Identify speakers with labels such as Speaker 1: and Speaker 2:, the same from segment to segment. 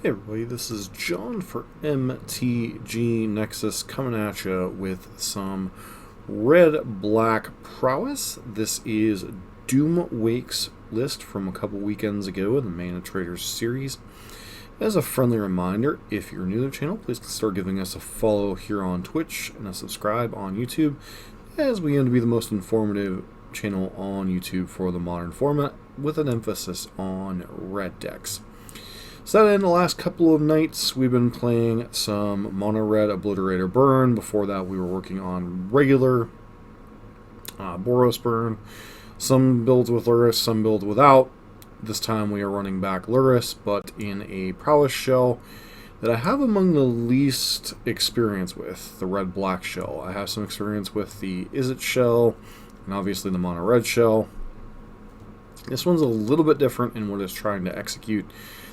Speaker 1: everybody, this is John for MTG Nexus coming at you with some red-black prowess. This is Doomwake's list from a couple weekends ago in the Mana Traders series. As a friendly reminder, if you're new to the channel, please consider giving us a follow here on Twitch and a subscribe on YouTube, as we aim to be the most informative channel on YouTube for the modern format, with an emphasis on red decks. So in the last couple of nights, we've been playing some mono red Obliterator Burn. Before that, we were working on regular Boros Burn. Some builds with Lurrus, some builds without. This time we are running back Lurrus, but in a Prowess shell that I have among the least experience with, the red-black shell. I have some experience with the Izzet shell, and obviously the mono red shell. This one's a little bit different in what it's trying to execute.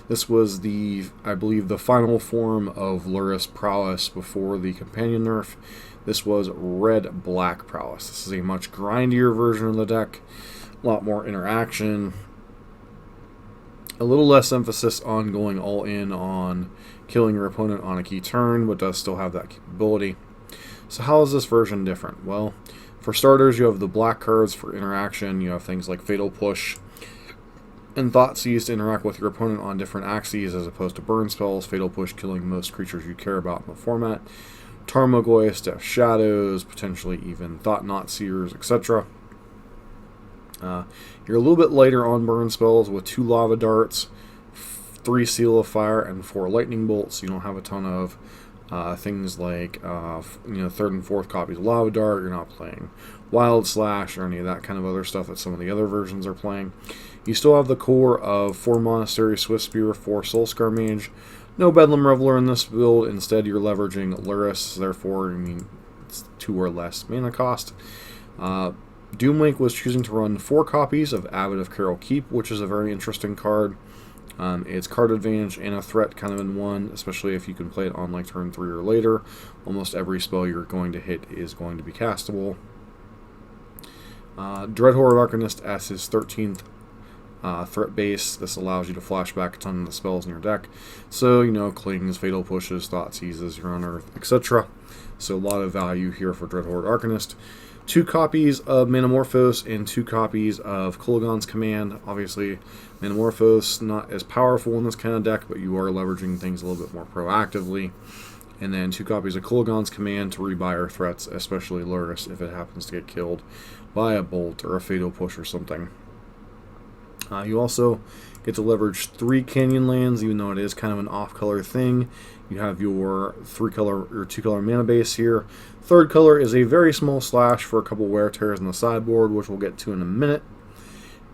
Speaker 1: This was I believe, the final form of Lurrus Prowess before the companion nerf. This was red-black Prowess. This is a much grindier version of the deck, a lot more interaction, a little less emphasis on going all in on killing your opponent on a key turn, but does still have that capability. So how is this version different? Well, for starters, you have the black cards for interaction. You have things like Fatal Push and Thoughtseize to interact with your opponent on different axes as opposed to burn spells. Fatal Push killing most creatures you care about in the format. Tarmogoyf, Death Shadows, potentially even Thought-Knot Seers, etc. You're a little bit lighter on burn spells with 2 Lava Darts, 3 Seal of Fire, and 4 Lightning Bolts. You don't have a ton of things like third and fourth copies of Lava Dart. You're not playing Wild Slash or any of that kind of other stuff that some of the other versions are playing. You still have the core of 4 Monastery Swift Spear, 4 Soulscar Mage. No Bedlam Reveler in this build. Instead, you're leveraging Lurrus. Therefore, it's 2 or less mana cost. Doomwake was choosing to run 4 copies of Avid of Carol Keep, which is a very interesting card. It's card advantage and a threat kind of in one, especially if you can play it on like turn 3 or later. Almost every spell you're going to hit is going to be castable. Dreadhorde Arcanist as his 13th threat base. This allows you to flash back a ton of the spells in your deck. So, Clings, Fatal Pushes, Thoughtseizes, you're on Earth, etc. So a lot of value here for Dreadhorde Arcanist. 2 copies of Manamorphose and 2 copies of Kolaghan's Command. Obviously, Manamorphose not as powerful in this kind of deck, but you are leveraging things a little bit more proactively. And then 2 copies of Kolaghan's Command to rebuy threats, especially Lurrus, if it happens to get killed by a Bolt or a Fatal Push or something. You also get to leverage 3 Canyon Lands, even though it is kind of an off-color thing. You have your 2-color mana base here. Third color is a very small slash for a couple wear tears on the sideboard, which we'll get to in a minute.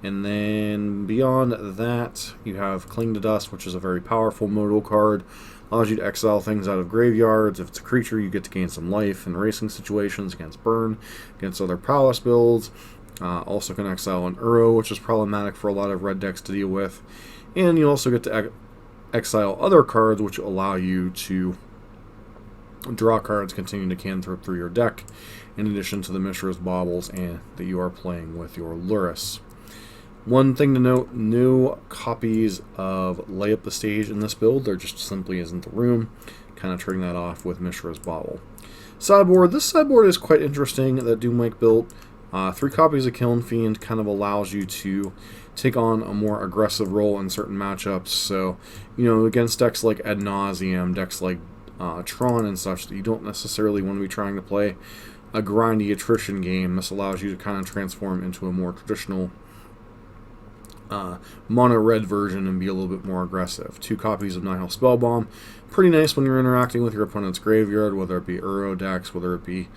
Speaker 1: And then beyond that, you have Cling to Dust, which is a very powerful modal card. Allows you to exile things out of graveyards. If it's a creature, you get to gain some life in racing situations against burn, against other prowess builds. Also can exile an Uro, which is problematic for a lot of red decks to deal with. And you also get to exile other cards, which allow you to draw cards, continue to cantrip through your deck, in addition to the Mishra's Baubles and that you are playing with your Lurrus. One thing to note, no copies of Lay Up the Stage in this build. There just simply isn't the room. Kind of turning that off with Mishra's Bauble. Sideboard. This sideboard is quite interesting that Doomwake built. 3 copies of Kiln Fiend kind of allows you to take on a more aggressive role in certain matchups. So, against decks like Ad Nauseam, decks like Tron and such, that you don't necessarily want to be trying to play a grindy attrition game. This allows you to kind of transform into a more traditional mono red version and be a little bit more aggressive. 2 copies of Nihil Spellbomb. Pretty nice when you're interacting with your opponent's graveyard, whether it be Uro decks, whether it be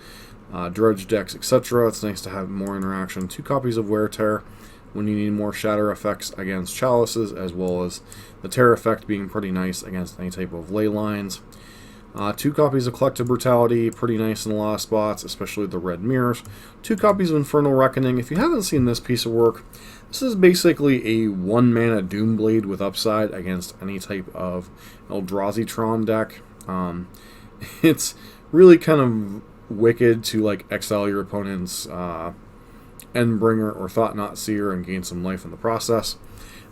Speaker 1: Dredge decks, etc. It's nice to have more interaction. 2 copies of Wear Tear when you need more shatter effects against chalices, as well as the tear effect being pretty nice against any type of ley lines. 2 copies of Collective Brutality, pretty nice in a lot of spots, especially the red mirrors. 2 copies of Infernal Reckoning. If you haven't seen this piece of work, this is basically a 1-mana Doomblade with upside against any type of Eldrazi Tron deck. It's really kind of wicked to exile your opponent's Endbringer or Thought-Knot Seer and gain some life in the process.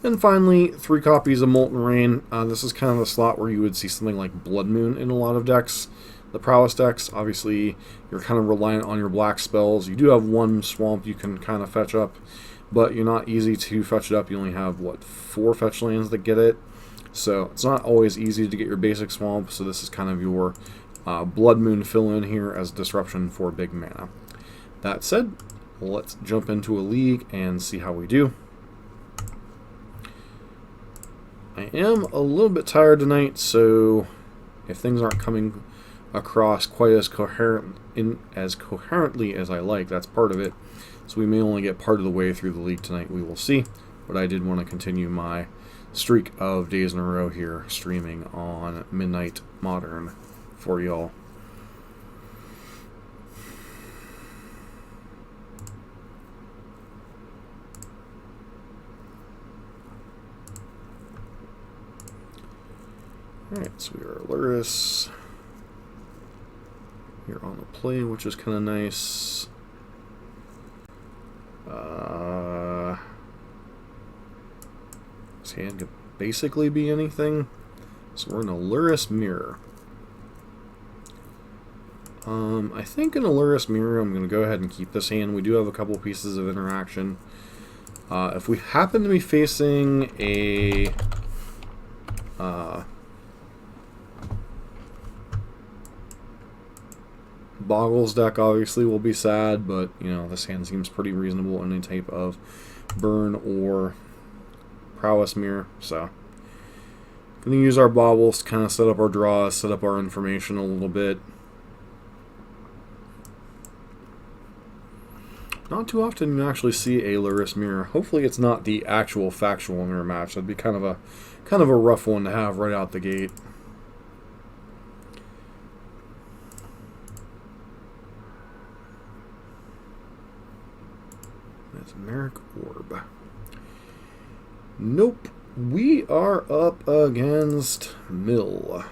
Speaker 1: And finally, 3 copies of Molten Rain. This is kind of a slot where you would see something like Blood Moon in a lot of decks. The Prowess decks, obviously, you're kind of reliant on your black spells. You do have 1 swamp you can kind of fetch up, but you're not easy to fetch it up. You only have, 4 fetch lands that get it. So it's not always easy to get your basic swamp, so this is kind of your Blood Moon fill-in here as disruption for big mana. That said, let's jump into a league and see how we do. I am a little bit tired tonight, so if things aren't coming across quite as coherently as I like, that's part of it. So we may only get part of the way through the league tonight, we will see. But I did want to continue my streak of days in a row here, streaming on Midnight Modern for y'all. Alright, so we are Lurrus here on the play, which is kind of nice. This hand could basically be anything. So we're in a Lurrus Mirror. I think in a Lurrus Mirror I'm going to go ahead and keep this hand. We do have a couple pieces of interaction. If we happen to be facing a Boggles deck, obviously will be sad, but you know, this hand seems pretty reasonable in any type of burn or Prowess Mirror, so gonna use our baubles to kind of set up our draws, set up our information a little bit. Not too often you actually see a Lurrus Mirror. Hopefully it's not the actual factual mirror match. That'd be kind of a rough one to have right out the gate. Merrick Orb. Nope. We are up against Mill.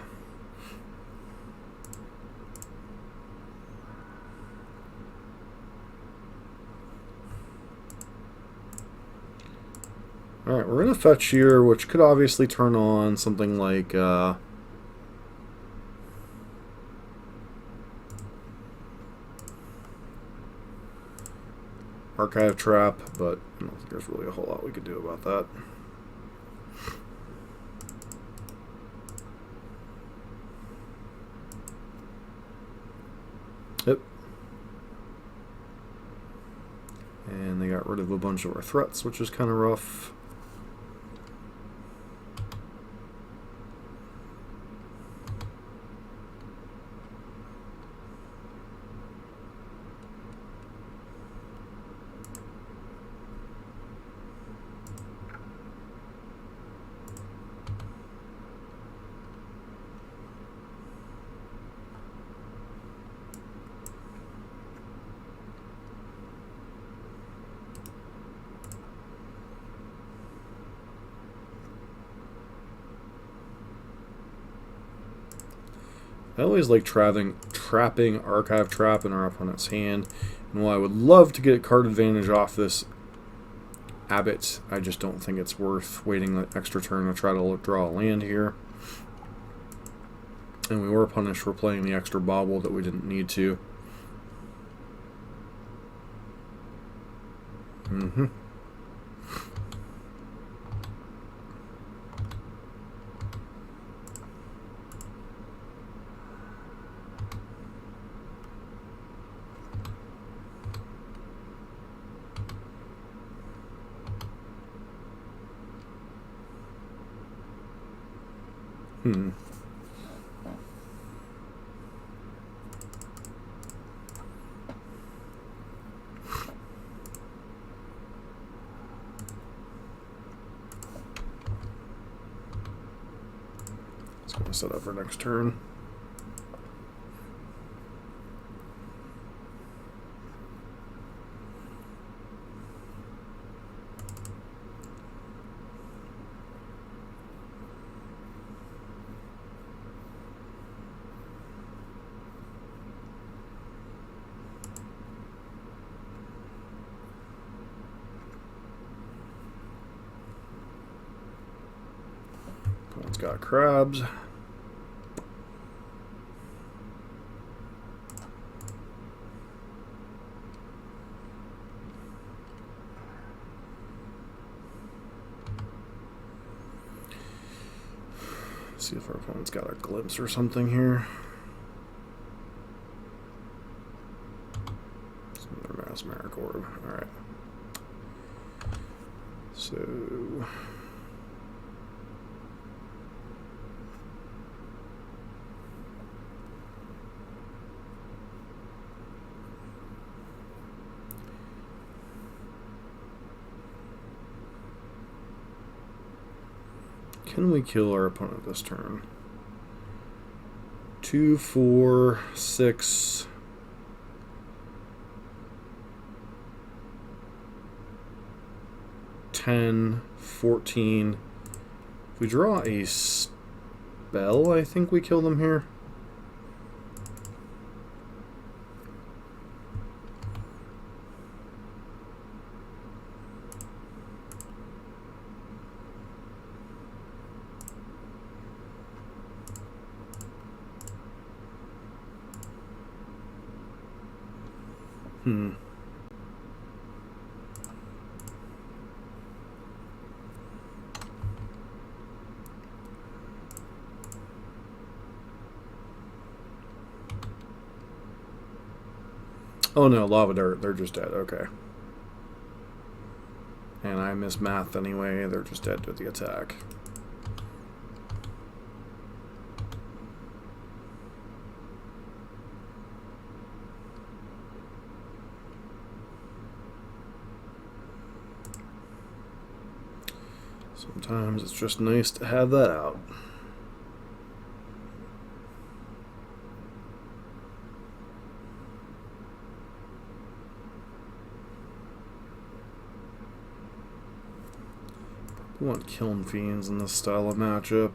Speaker 1: Alright, we're going to fetch here, which could obviously turn on something like Archive Trap, but I don't think there's really a whole lot we could do about that. Yep. And they got rid of a bunch of our threats, which is kind of rough. I always like trapping Archive Trap in our opponent's hand. And while I would love to get card advantage off this Abbott, I just don't think it's worth waiting an extra turn to try to draw a land here. And we were punished for playing the extra bauble that we didn't need to. It's going to set up for next turn. got crabs. See if our opponent's got a glimpse or something here. Another Mesmeric Orb. Alright. So... can we kill our opponent this turn? 2, 4, 6... 10, 14. If we draw a spell, I think we kill them here. Oh no, Lava Dart, they're just dead, okay. And I miss math anyway, they're just dead to the attack. Sometimes it's just nice to have that out. We want Kiln Fiends in this style of matchup.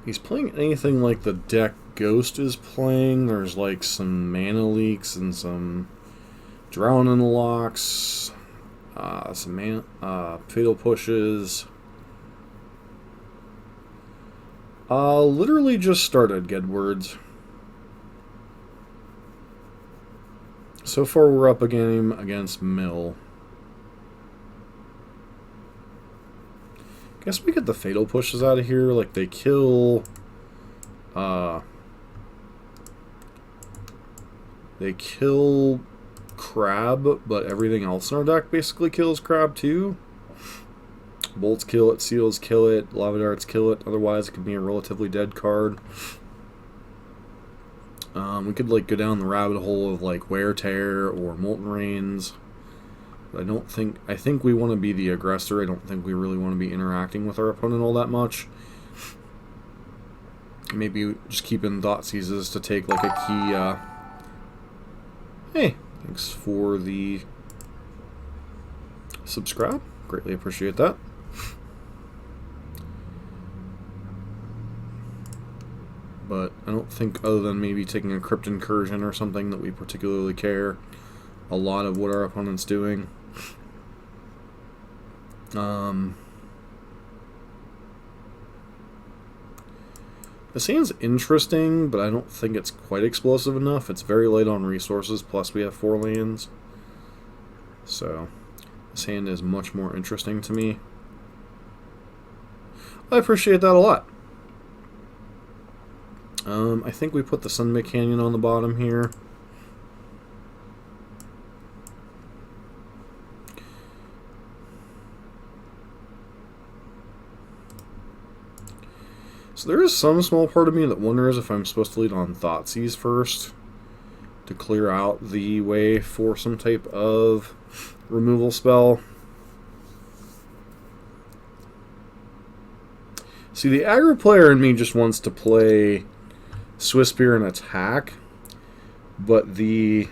Speaker 1: He's playing anything like the deck Ghost is playing. There's like some mana leaks and some Drown in the Locks, some mana, Fatal Pushes. Literally just started Gedwards. So far we're up a game against Mill. Guess we get the Fatal Pushes out of here. Like, they kill... they kill Crab, but everything else in our deck basically kills Crab too. Bolts kill it, Seals kill it, Lava Darts kill it. Otherwise it could be a relatively dead card. We could like go down the rabbit hole of like Wear Tear or Molten Rains. But I think we want to be the aggressor. I don't think we really want to be interacting with our opponent all that much. Maybe just keep in Thoughtseizes to take like a key, hey, thanks for the subscribe. Greatly appreciate that. But I don't think, other than maybe taking a Crypt Incursion or something, that we particularly care a lot of what our opponent's doing. This hand's interesting, but I don't think it's quite explosive enough. It's very light on resources, plus we have 4 lands. So, this hand is much more interesting to me. I appreciate that a lot. I think we put the Sunbit Canyon on the bottom here. So there is some small part of me that wonders if I'm supposed to lead on Thoughtseize first to clear out the way for some type of removal spell. See, the aggro player in me just wants to play Swiss Spear and attack, but the...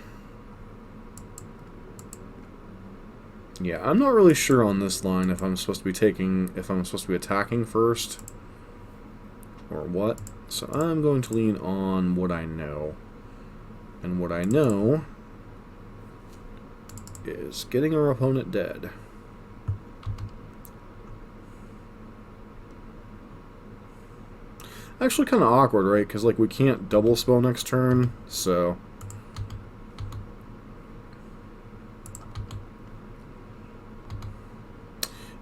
Speaker 1: yeah, I'm not really sure on this line if I'm supposed to be attacking first or what. So I'm going to lean on what I know. And what I know is getting our opponent dead. Actually kind of awkward, right? Because like we can't double spell next turn, so...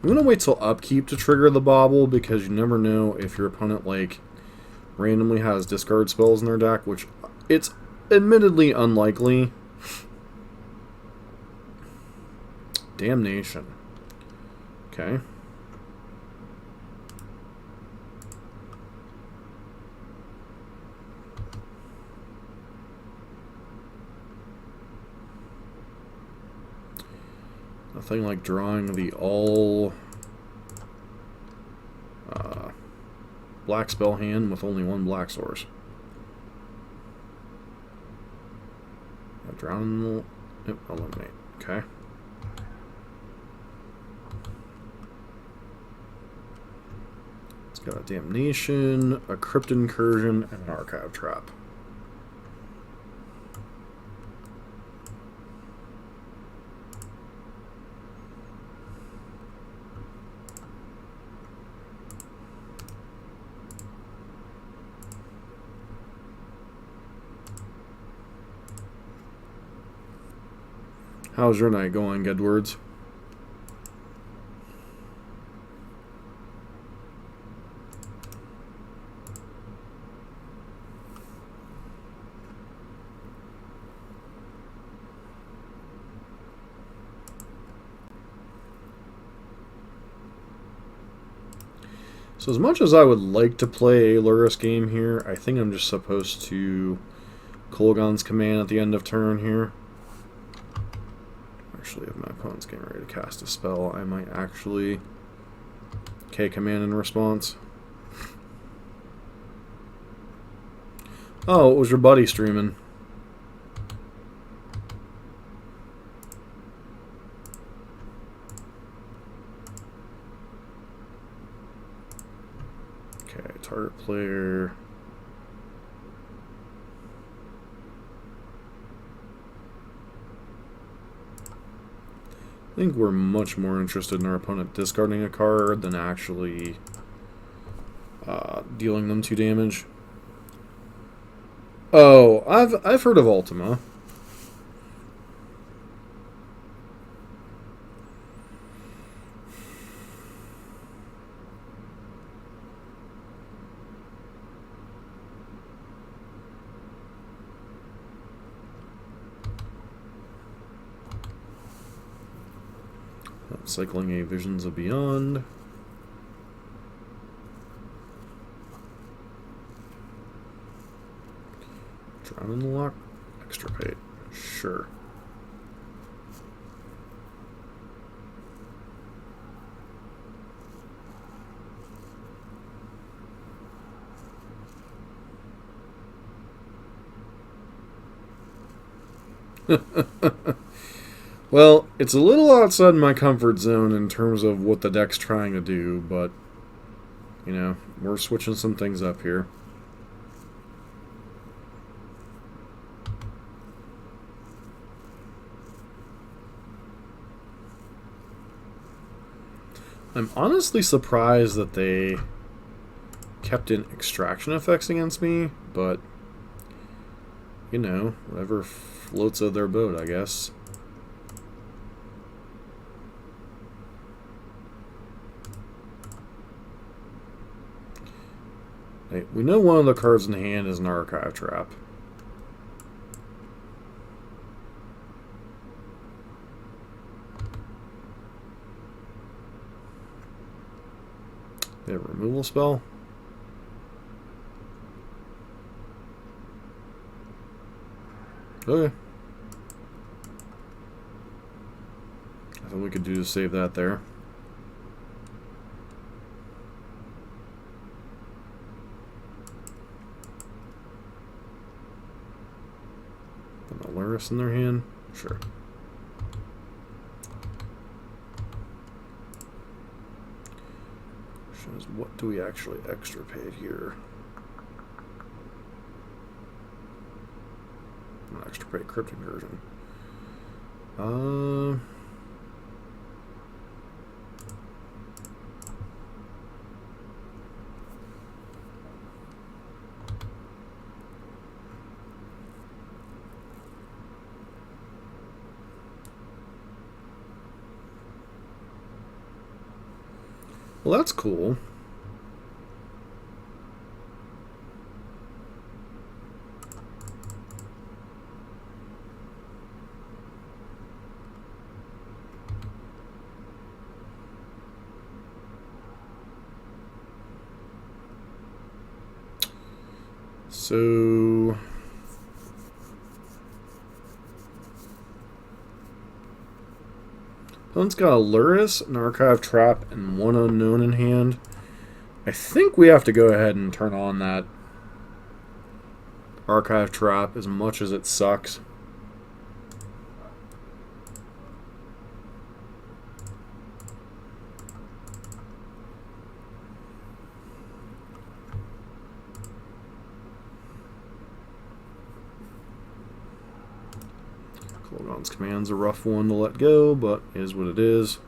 Speaker 1: I'm going to wait till upkeep to trigger the bobble, because you never know if your opponent like randomly has discard spells in their deck, which it's admittedly unlikely. Damnation. Okay. Nothing like drawing the all black spell hand with only one black source. Drown. Yep, eliminate. Okay. It's got a Damnation, a Crypt Incursion, and an Archive Trap. How's your night going, Edwards? So as much as I would like to play a Lurrus game here, I think I'm just supposed to Kolaghan's Command at the end of turn here. Actually, if my opponent's getting ready to cast a spell, I might actually K-Command in response. Oh, it was your buddy streaming. Okay, target player... I think we're much more interested in our opponent discarding a card than actually dealing them 2 damage. Oh, I've heard of Ultima. Cycling a Visions of Beyond. Drown in the Lock. Extirpate. Sure. Well, it's a little outside my comfort zone in terms of what the deck's trying to do, but, you know, we're switching some things up here. I'm honestly surprised that they kept in extraction effects against me, but, you know, whatever floats of their boat, I guess. Hey, we know one of the cards in hand is an Archive Trap. They have a removal spell. Okay. I thought we could do to save that there. Put a Lurrus in their hand? Sure. What do we actually extirpate here? Extirpate Crypt Incursion. Uh, well, that's cool. So opponent's got a Lurrus, an Archive Trap, and one Unknown in hand. I think we have to go ahead and turn on that Archive Trap as much as it sucks. Kolaghan's Command's a rough one to let go, but is what it is.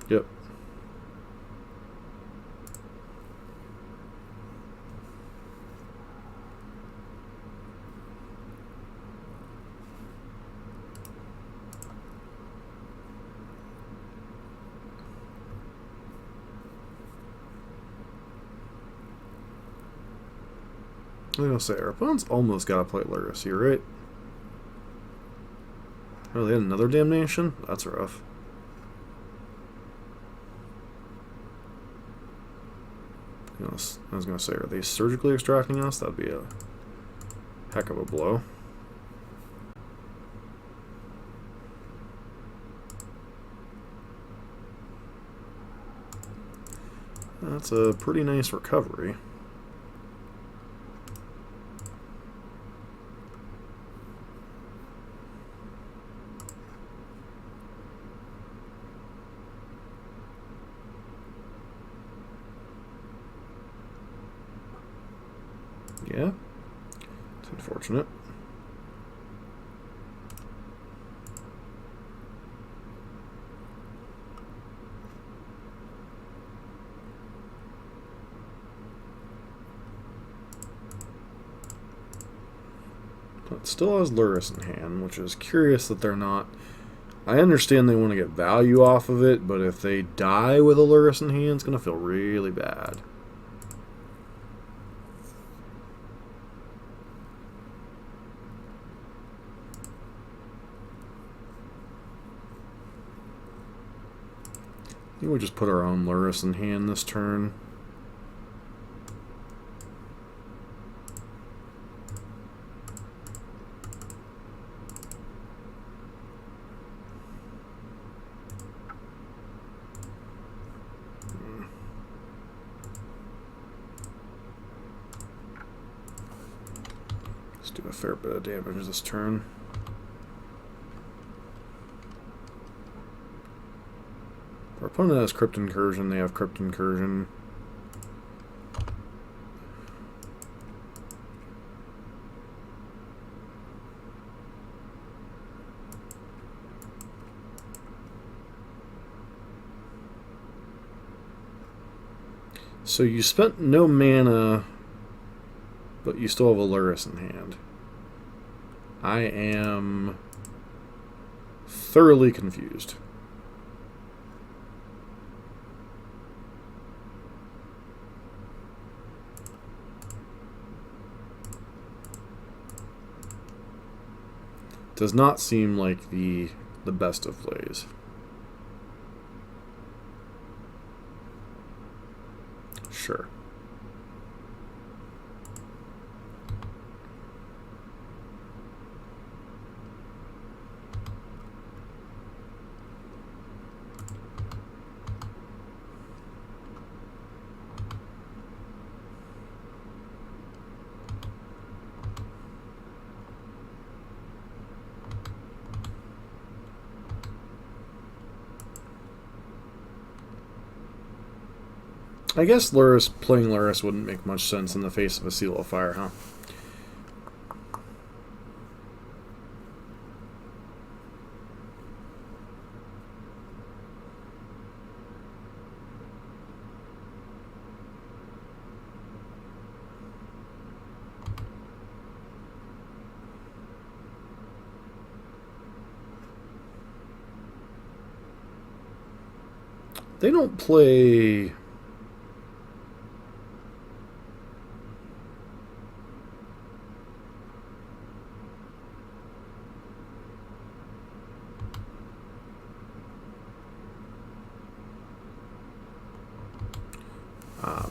Speaker 1: Yep. I was gonna say, our opponent's almost got to play Lurrus here, right? Oh, they had another Damnation? That's rough. I was gonna say, are they surgically extracting us? That'd be a heck of a blow. That's a pretty nice recovery. Yeah, it's unfortunate. But still has Lurrus in hand, which is curious that they're not. I understand they want to get value off of it, but if they die with a Lurrus in hand, it's going to feel really bad. I think we just put our own Lurrus in hand this turn. Let's do a fair bit of damage this turn. Our opponent has Crypt Incursion, they have Crypt Incursion. So you spent no mana, but you still have a Lurrus in hand. I am thoroughly confused. Does not seem like the best of plays. Sure. I guess playing Lurrus wouldn't make much sense in the face of a Seal of Fire, huh? They don't play...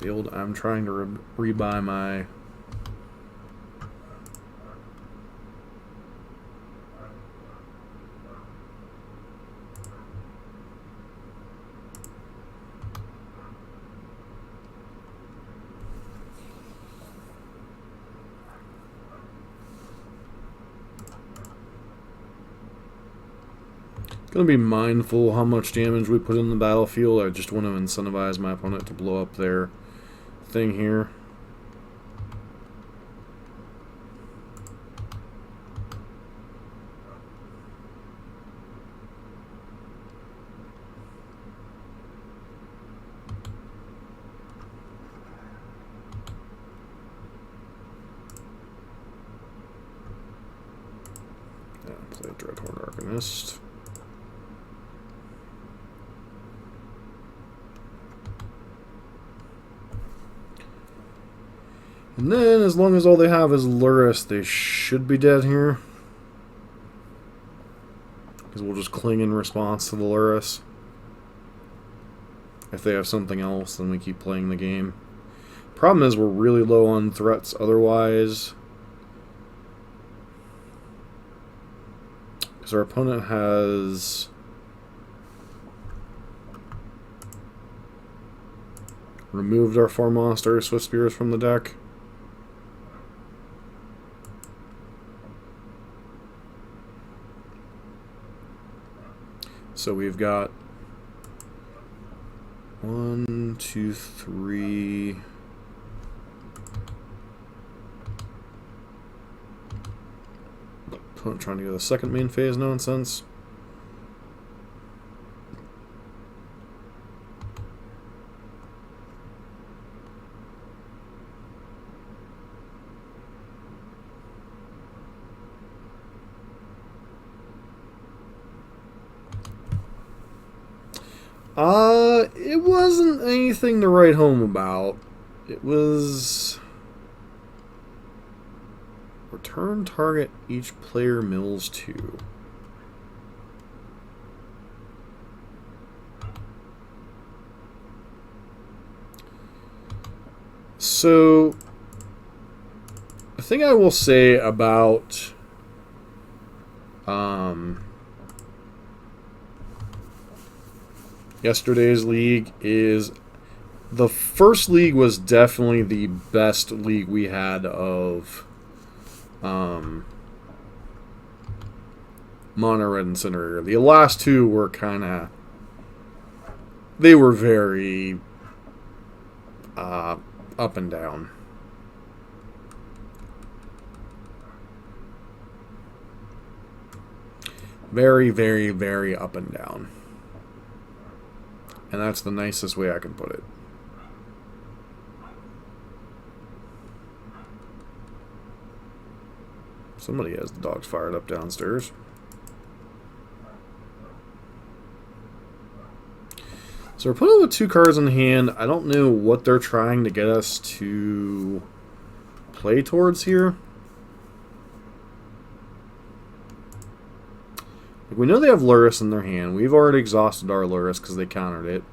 Speaker 1: the old... I'm trying to rebuy my... Gonna be mindful how much damage we put in the battlefield. I just want to incentivize my opponent to blow up their thing here. Yeah, play Dreadhorde Arcanist. And then, as long as all they have is Lurrus, they should be dead here. Because we'll just cling in response to the Lurrus. If they have something else, then we keep playing the game. Problem is, we're really low on threats otherwise. Because our opponent has... removed our 4 monster Swift Spears from the deck. So we've got 1, 2, 3. Trying to get the second main phase nonsense. It wasn't anything to write home about. It was... return target each player mills 2. So, the thing I will say about... yesterday's league is the first league was definitely the best league we had of Mono Red Incinerator. The last two were kind of... they were very up and down. Very, very, very up and down. And that's the nicest way I can put it. Somebody has the dogs fired up downstairs. So we're putting with 2 cards in hand. I don't know what they're trying to get us to play towards here. We know they have Lurrus in their hand. We've already exhausted our Lurrus because they countered it.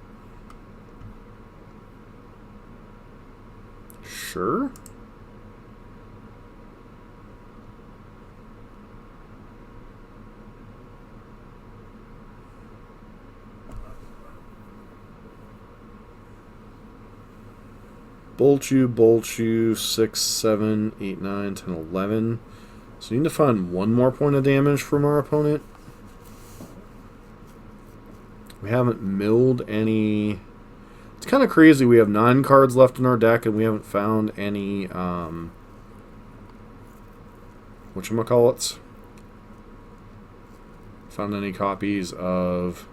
Speaker 1: Sure. Bolchu, 6, 7, 8, 9, 10, 11. So we need to find 1 more point of damage from our opponent. We haven't milled any. It's It's kind of crazy. We have 9 cards left in our deck, and we haven't found any, whatchamacallits? Found any copies of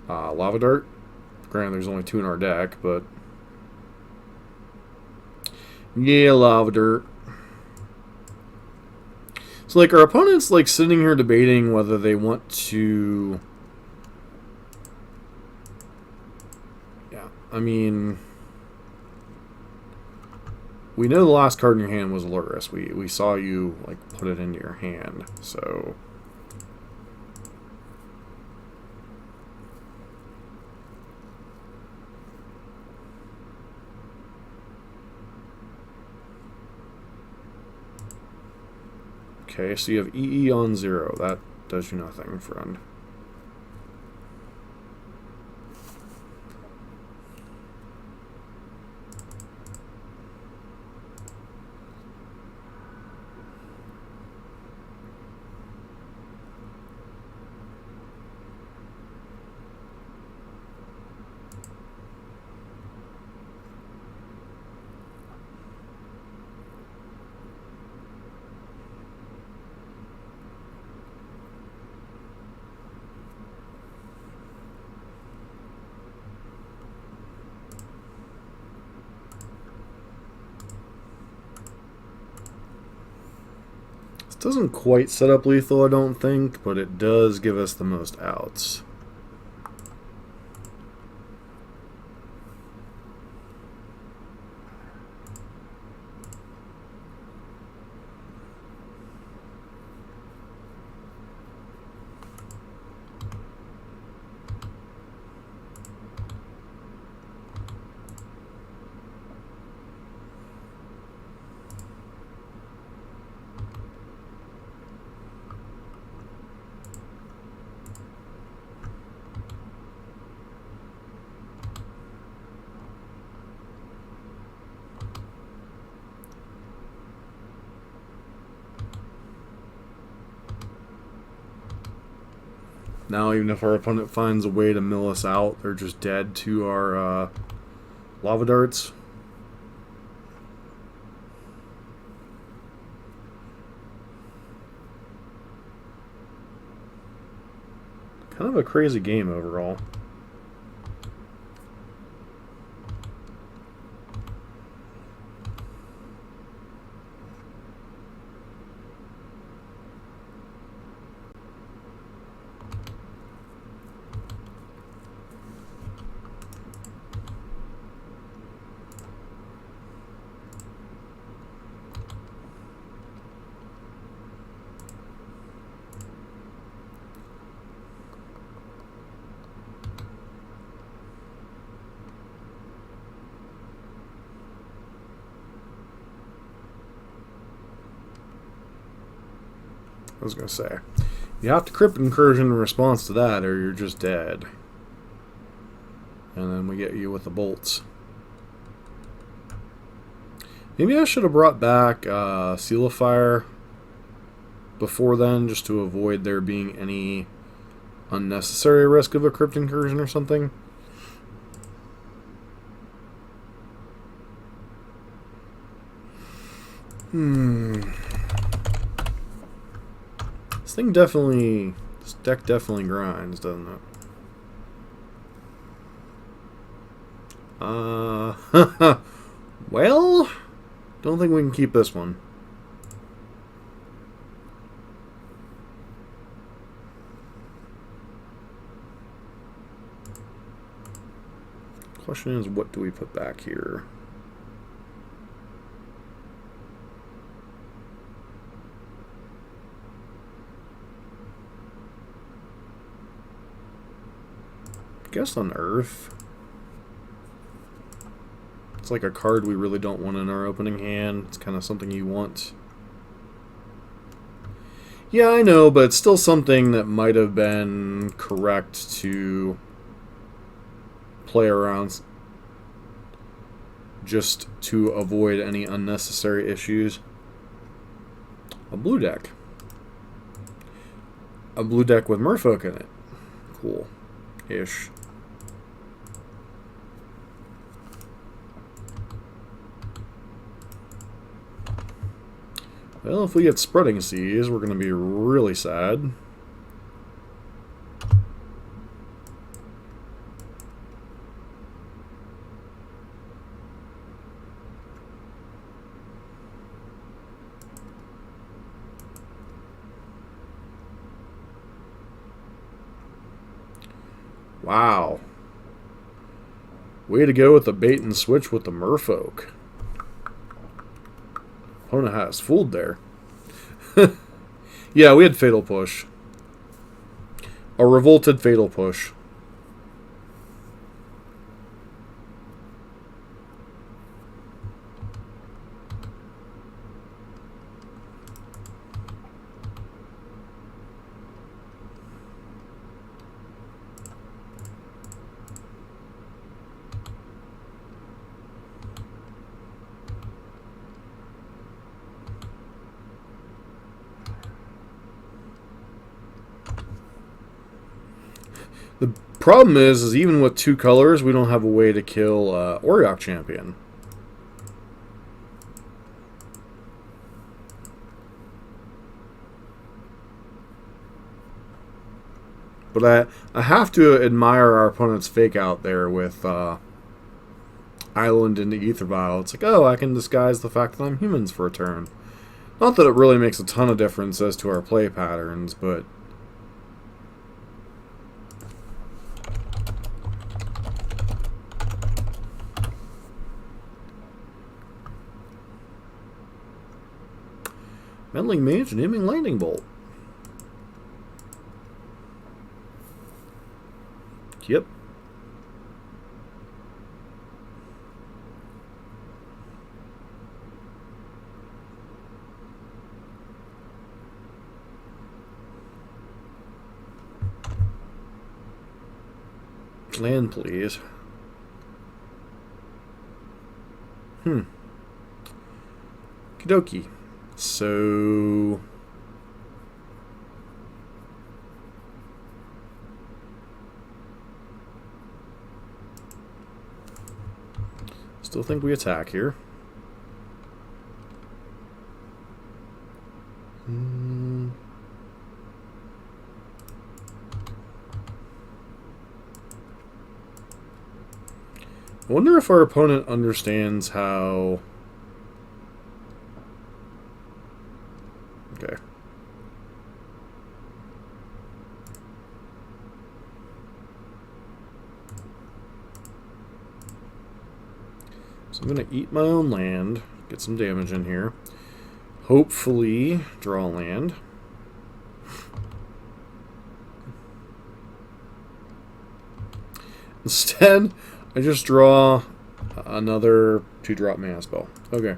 Speaker 1: Lava Dart. Granted, there's only 2 in our deck, but yeah, Lava Dart. So, like, our opponent's, like, sitting here debating whether they want to... Yeah, I mean... We know the last card in your hand was Lurrus. We saw you, like, put it into your hand, so... Okay, so you have EE on 0. That does you nothing, friend. Doesn't quite set up lethal, I don't think, but it does give us the most outs. Now, even if our opponent finds a way to mill us out, they're just dead to our lava darts. Kind of a crazy game overall. I was going to say, you have to Crypt Incursion in response to that, or you're just dead. And then we get you with the bolts. Maybe I should have brought back Seal of Fire before then, just to avoid there being any unnecessary risk of a Crypt Incursion or something. This deck definitely grinds, doesn't it? Well, don't think we can keep this one. Question is, what do we put back here? I guess on Earth. It's like a card we really don't want in our opening hand. It's kind of something you want. Yeah, I know, but it's still something that might have been correct to play around just to avoid any unnecessary issues. A blue deck. a blue deck with Merfolk in it. Cool-ish. Well, if we get Spreading Seas, we're going to be really sad. Wow. Way to go with the bait and switch with the Merfolk. Opponent has fooled there. Yeah, we had Fatal Push. A revolted Fatal Push. The problem is even with 2 colors, we don't have a way to kill Auriok Champion. But I have to admire our opponent's fake out there with Island into Ether Vial. It's like, oh, I can disguise the fact that I'm humans for a turn. Not that it really makes a ton of difference as to our play patterns, but... Meddling Mage and Aiming Lightning Bolt. Yep. Land, please. Kidoki. So... Still think we attack here. I wonder if our opponent understands how... Okay. So I'm going to eat my own land, get some damage in here. Hopefully draw land. Instead, I just draw another 2-drop mana spell. Okay.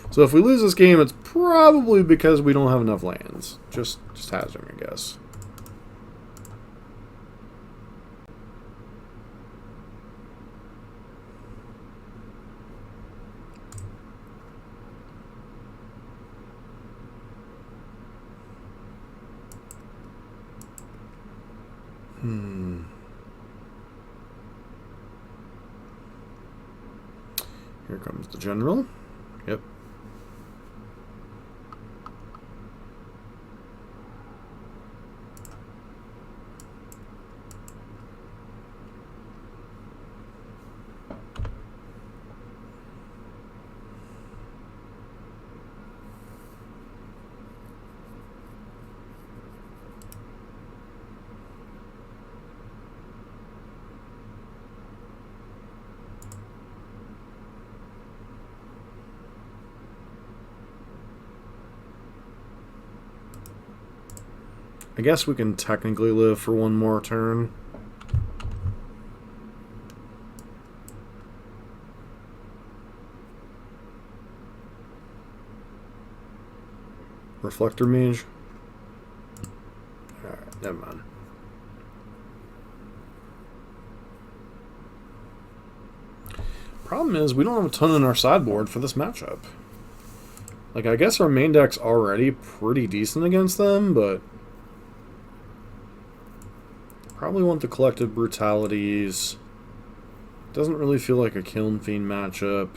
Speaker 1: So if we lose this game, it's probably because we don't have enough lands. Just hazarding, I guess. Here comes the general. Yep. I guess we can technically live for one more turn. Reflector Mage. Alright, never mind. Problem is, we don't have a ton in our sideboard for this matchup. Like, I guess our main deck's already pretty decent against them, but probably want the Collective Brutalities. Doesn't really feel like a Kiln Fiend matchup.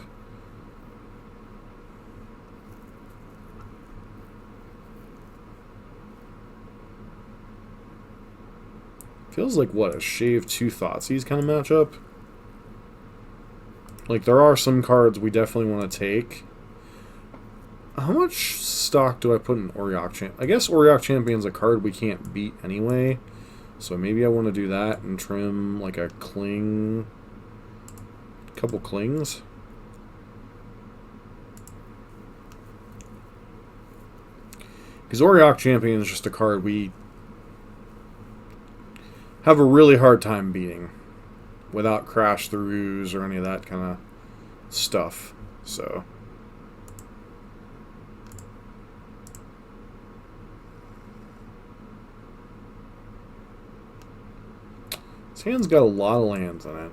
Speaker 1: Feels like, what, a Shave 2 Thoughtseize kind of matchup? Like, there are some cards we definitely want to take. How much stock do I put in Auriok Champion? I guess Auriok Champion's a card we can't beat anyway. So maybe I want to do that and trim, like, a Cling... couple Clings. Because Auriok Champion is just a card we have a really hard time beating without crash throughs or any of that kind of stuff. So this hand's got a lot of lands in it.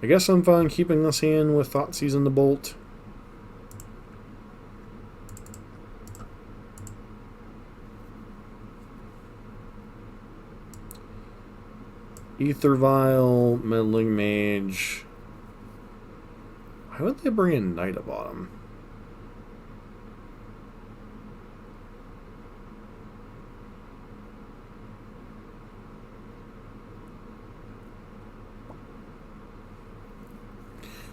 Speaker 1: I guess I'm fine keeping this hand with Thoughtseize and the Bolt. Ether Vial, Meddling Mage. Why would they bring in Knight of Autumn?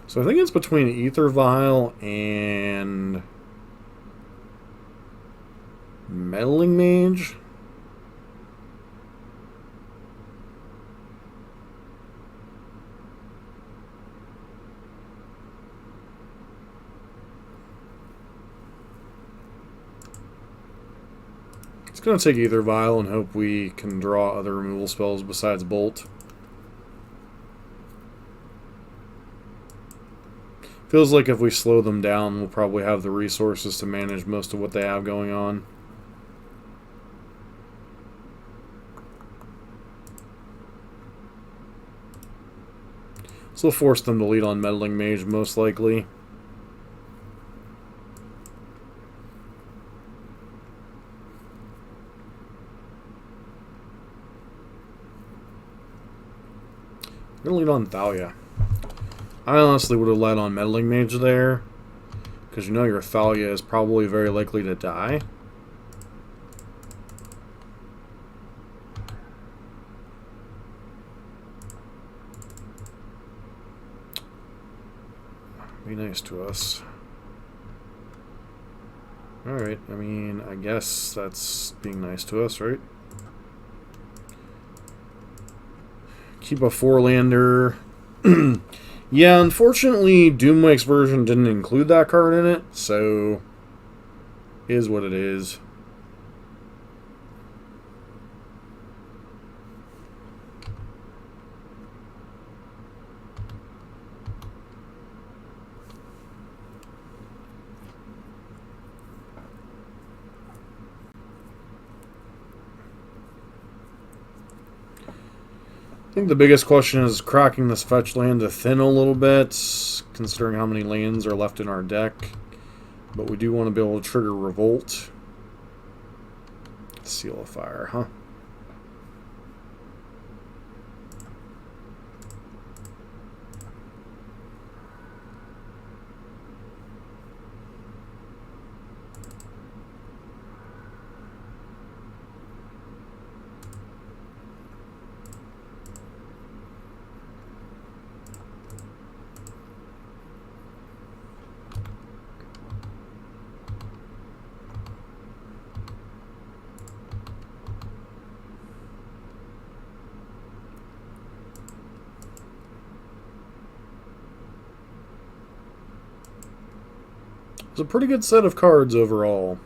Speaker 1: So I think it's between Ether Vial and Meddling Mage. It's going to take Ether Vial and hope we can draw other removal spells besides Bolt. Feels like if we slow them down, we'll probably have the resources to manage most of what they have going on. So we'll force them to lead on Meddling Mage, most likely. I'm going to lead on Thalia. I honestly would have led on Meddling Mage there, because you know your Thalia is probably very likely to die. Be nice to us. Alright, I mean, I guess that's being nice to us, right? Keep a 4-lander. Yeah, unfortunately, Doomwake's version didn't include that card in it, so is what it is. I think the biggest question is cracking this fetch land to thin a little bit, considering how many lands are left in our deck. But we do want to be able to trigger Revolt. Seal of Fire, huh? It's a pretty good set of cards overall.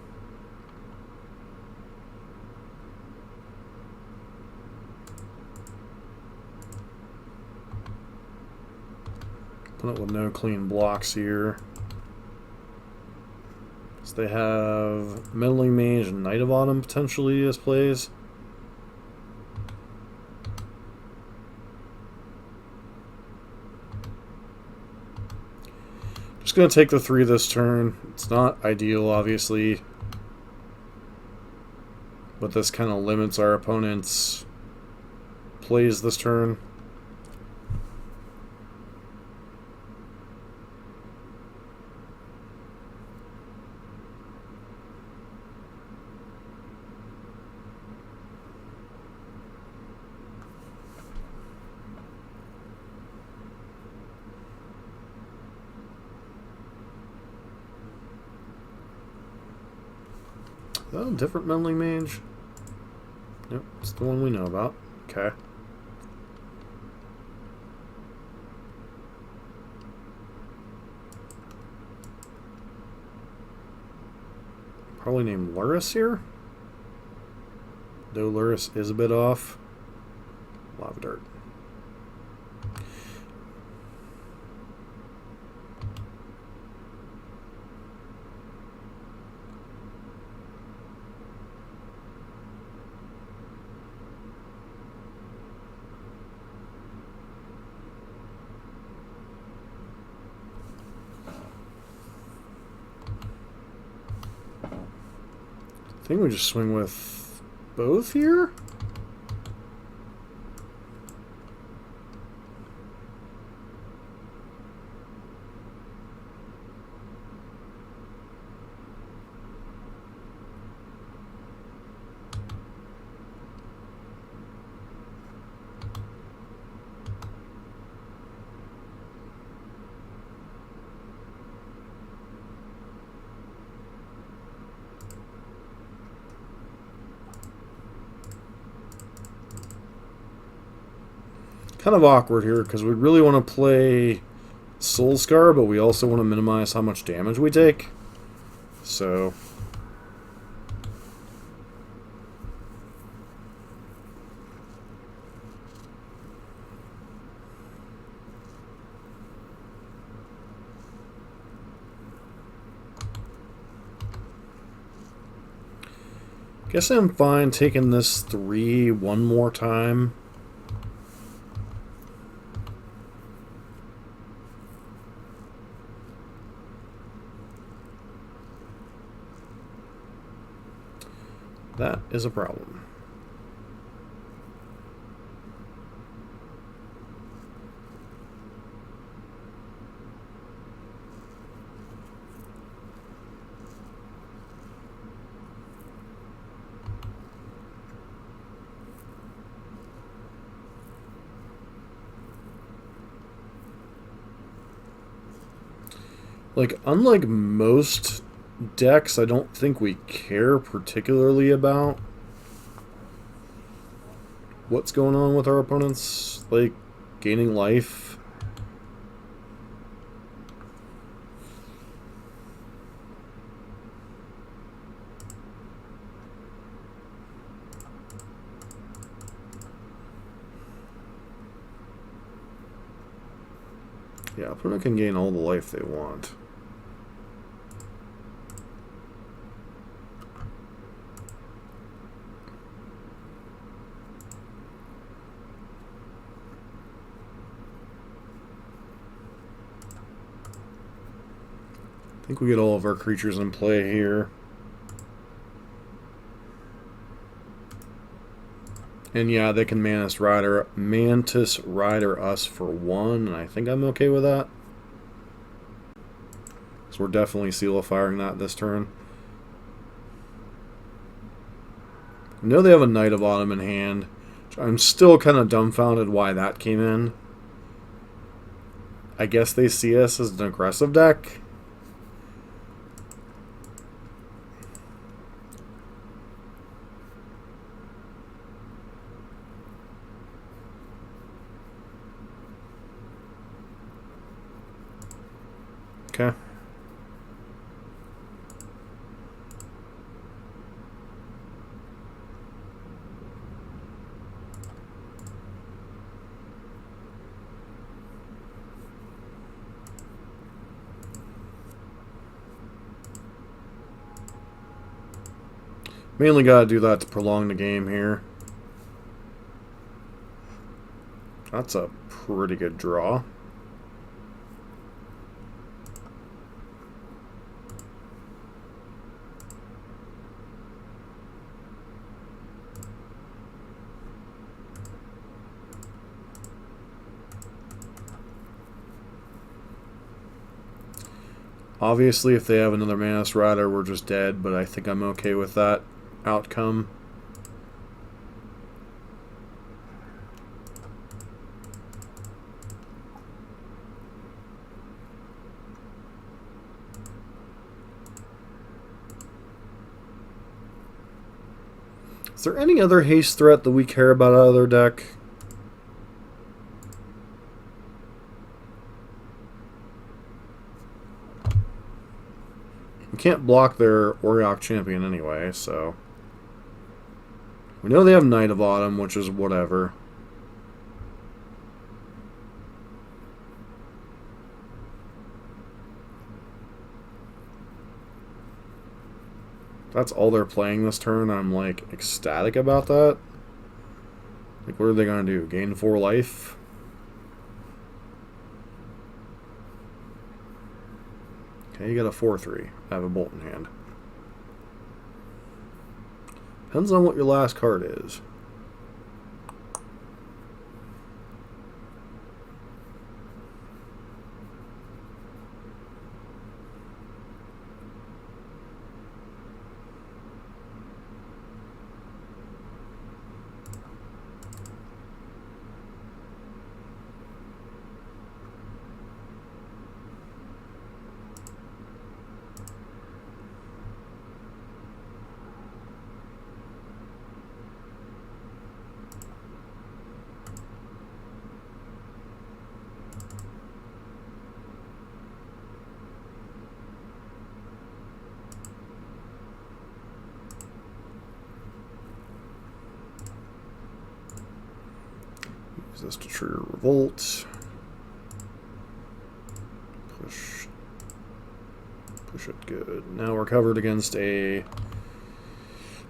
Speaker 1: Put it with no clean blocks here. So they have Meddling Mage and Knight of Autumn potentially as plays. Just going to take the 3 this turn. It's not ideal, obviously. But this kind of limits our opponent's plays this turn. Oh, different meddling mage. Nope, it's the one we know about. Okay. Probably named Lurrus here. Though Lurrus is a bit off. Lava Dart. I think we just swing with both here. Kind of awkward here because we really want to play Soul Scar, but we also want to minimize how much damage we take. So guess I'm fine taking this 3 one more time. That is a problem. Like, unlike most decks, I don't think we care particularly about what's going on with our opponents, like gaining life. Yeah, opponent can gain all the life they want. I think we get all of our creatures in play here. And yeah, they can Mantis Rider us for 1, and I think I'm okay with that. So we're definitely Seal of Firing that this turn. I know they have a Knight of Autumn in hand. I'm still kind of dumbfounded why that came in. I guess they see us as an aggressive deck. Okay. Mainly got to do that to prolong the game here. That's a pretty good draw. Obviously, if they have another Manus Rider, we're just dead, but I think I'm okay with that outcome. Is there any other haste threat that we care about out of their deck? We can't block their Auriok Champion anyway, so... We know they have Knight of Autumn, which is whatever. That's all they're playing this turn. I'm like ecstatic about that. Like, what are they gonna do? Gain 4 life? Okay, you got a 4/3. I have a Bolt in hand. Depends on what your last card is. Use this to trigger Revolt. Push it good. Now we're covered against a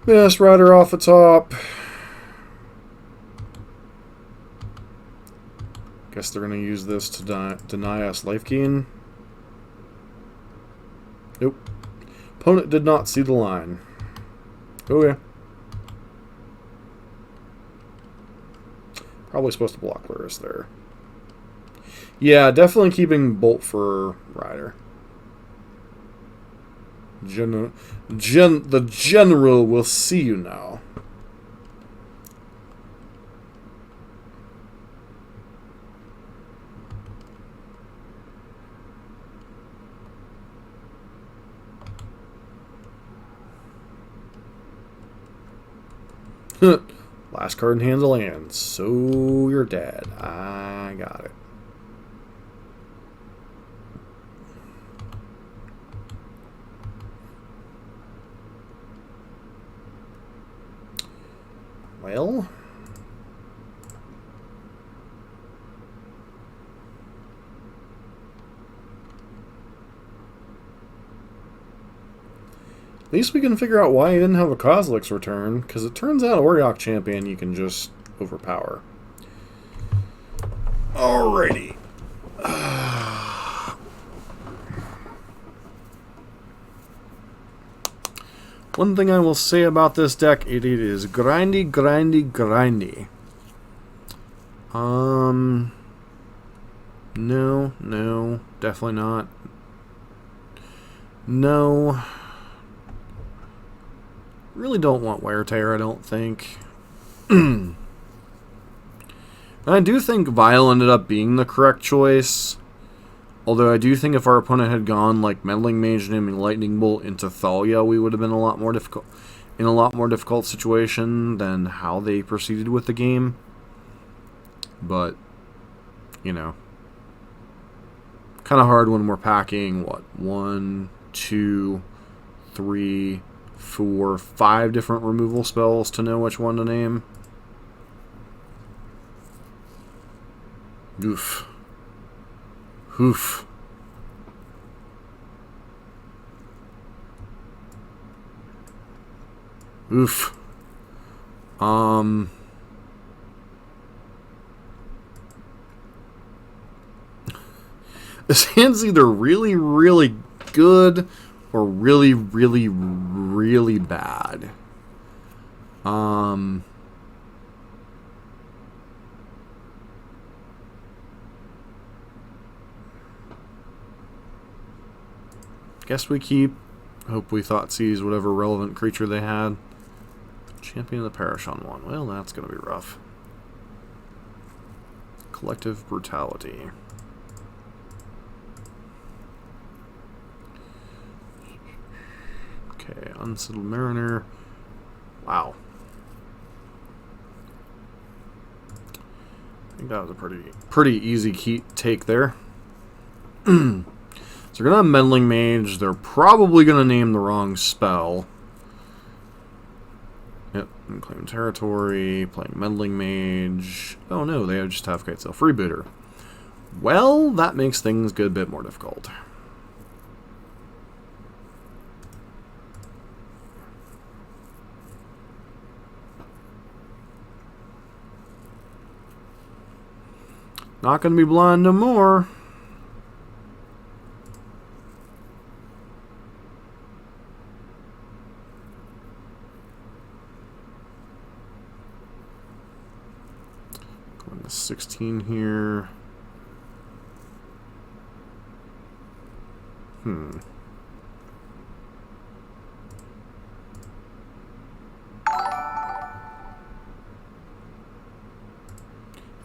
Speaker 1: Manus Rider off the top. Guess they're going to use this to deny us life gain. Nope. Opponent did not see the line. Okay. Probably supposed to block Lurrus there. Yeah, definitely keeping Bolt for Rider. The General will see you now. Last card in hand's a land. So you're dead. I got it. Well, at least we can figure out why he didn't have a Kozilek's return, because it turns out Auriok Champion you can just overpower. Alrighty. One thing I will say about this deck, it is grindy, grindy, grindy. No, definitely not. No. Really don't want Wear Tear, I don't think. And I do think Vile ended up being the correct choice. Although I do think if our opponent had gone like Meddling Mage and him and Lightning Bolt into Thalia, we would have been in a lot more difficult situation than how they proceeded with the game. But, you know, kind of hard when we're packing what 1, 2, 3, 4, 5 different removal spells to know which one to name. Oof. Oof. Oof. This hand's either really, really good or really, really, really bad. Guess we keep. Hope we Thoughtseize whatever relevant creature they had. Champion of the Parish on one. Well, that's going to be rough. Collective Brutality. Okay, Unsettled Mariner. Wow. I think that was a pretty easy key take there. So they're going to have Meddling Mage. They're probably going to name the wrong spell. Yep, and claim territory, playing Meddling Mage. Oh no, they just have Kite Sail Freebooter. Well, that makes things a bit more difficult. Not going to be blind no more. Going to 16 here.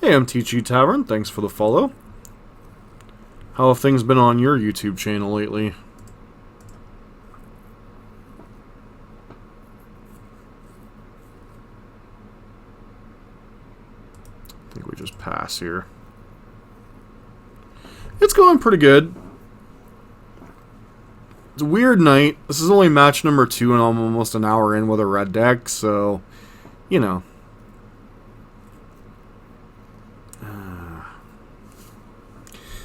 Speaker 1: Hey, mtgotavern, thanks for the follow. How have things been on your YouTube channel lately? I think we just pass here. It's going pretty good. It's a weird night. This is only match number 2 and I'm almost an hour in with a red deck, so, you know.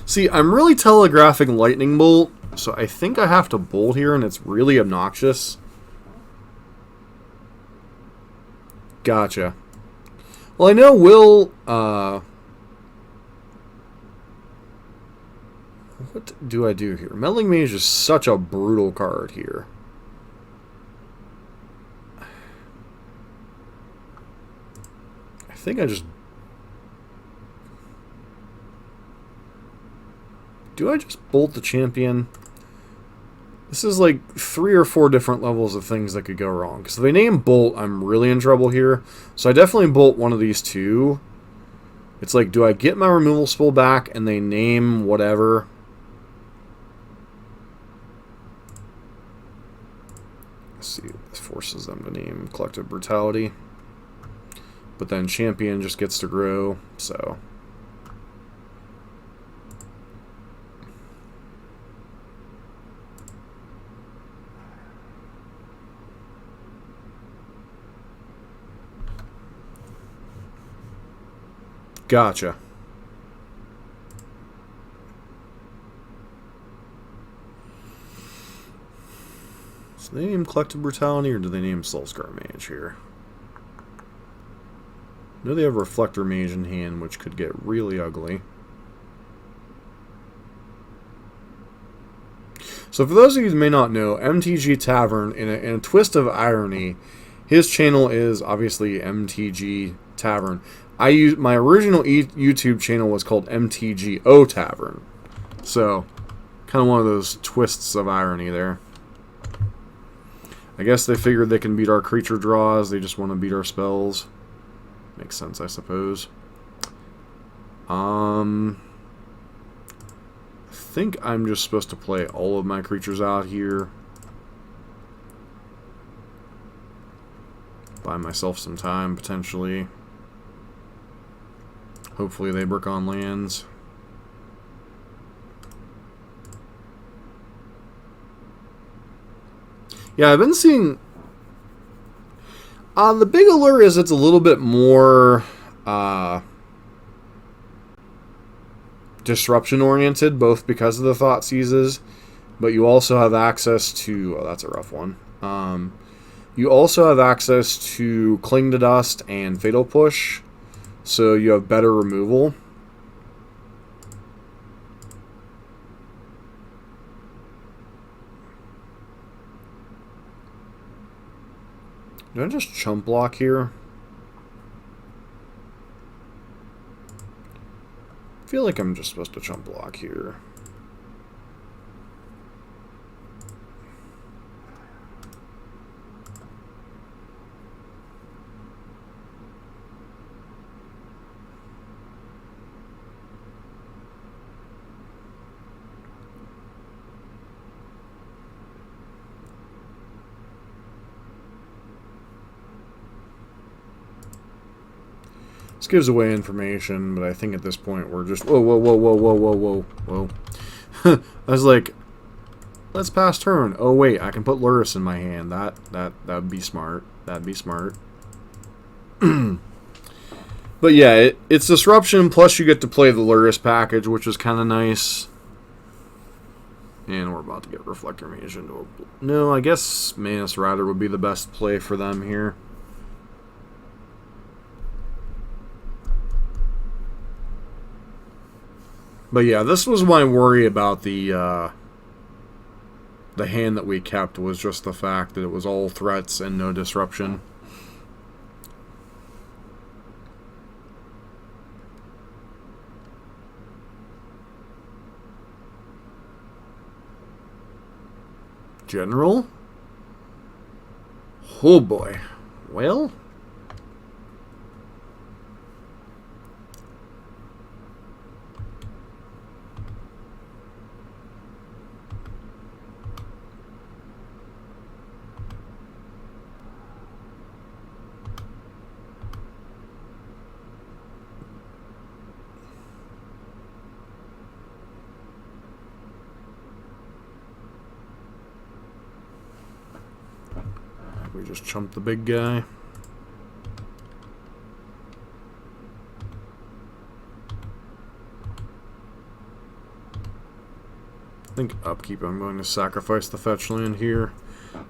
Speaker 1: See, I'm really telegraphing Lightning Bolt, so I think I have to bolt here, and it's really obnoxious. Gotcha. Well, I know Will, what do I do here? Meddling Mage is such a brutal card here. I think I just... Do I just bolt the champion? This is like 3 or 4 different levels of things that could go wrong. Because if they name bolt, I'm really in trouble here. So I definitely bolt one of these two. It's like, do I get my removal spell back and they name whatever? Let's see, this forces them to name Collective Brutality. But then champion just gets to grow, so... Gotcha. So they name Collective Brutality, or do they name Soulscar Mage here? I know they have Reflector Mage in hand, which could get really ugly. So for those of you who may not know, MTG Tavern, in a twist of irony, his channel is obviously MTG Tavern. My original YouTube channel was called mtgotavern. Tavern. So, kind of one of those twists of irony there. I guess they figured they can beat our creature draws. They just want to beat our spells. Makes sense, I suppose. I think I'm just supposed to play all of my creatures out here. Buy myself some time, potentially. Hopefully they brick on lands. Yeah, I've been seeing... the big allure is it's a little bit more disruption-oriented, both because of the Thoughtseizes, but you also have access to... Oh, that's a rough one. You also have access to Cling to Dust and Fatal Push, so you have better removal. Do I just chump block here? I feel like I'm just supposed to chump block here. This gives away information, but I think at this point we're just... Whoa, whoa, whoa, whoa, whoa, whoa, whoa, whoa. I was like, let's pass turn. Oh, wait, I can put Lurrus in my hand. That would be smart. That'd be smart. But yeah, it's Disruption, plus you get to play the Lurrus package, which is kind of nice. And we're about to get Reflector Mage into a... No, I guess Manus Rider would be the best play for them here. But yeah, this was my worry about the hand that we kept, was just the fact that it was all threats and no disruption. General? Oh boy. Well... we just chumped the big guy. I think upkeep I'm going to sacrifice the fetch land here.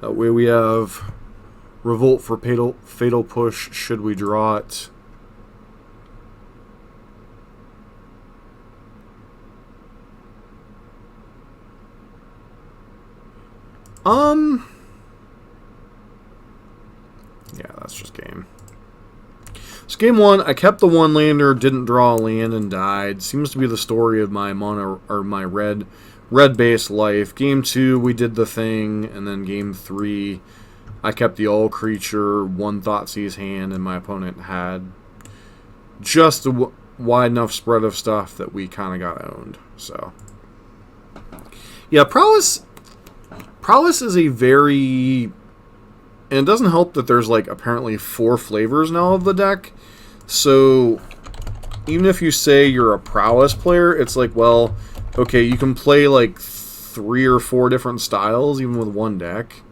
Speaker 1: That way we have Revolt for Fatal Push should we draw it. Yeah, that's just game. So game one, I kept the one lander, didn't draw a land, and died. Seems to be the story of my mono or my red base life. Game two, we did the thing, and then game three, I kept the all creature, one Thoughtseize hand, and my opponent had just a wide enough spread of stuff that we kind of got owned. So yeah, Prowess is a very... And it doesn't help that there's, like, apparently 4 flavors now of the deck. So, even if you say you're a Prowess player, it's like, well, okay, you can play, like, 3 or 4 different styles, even with one deck.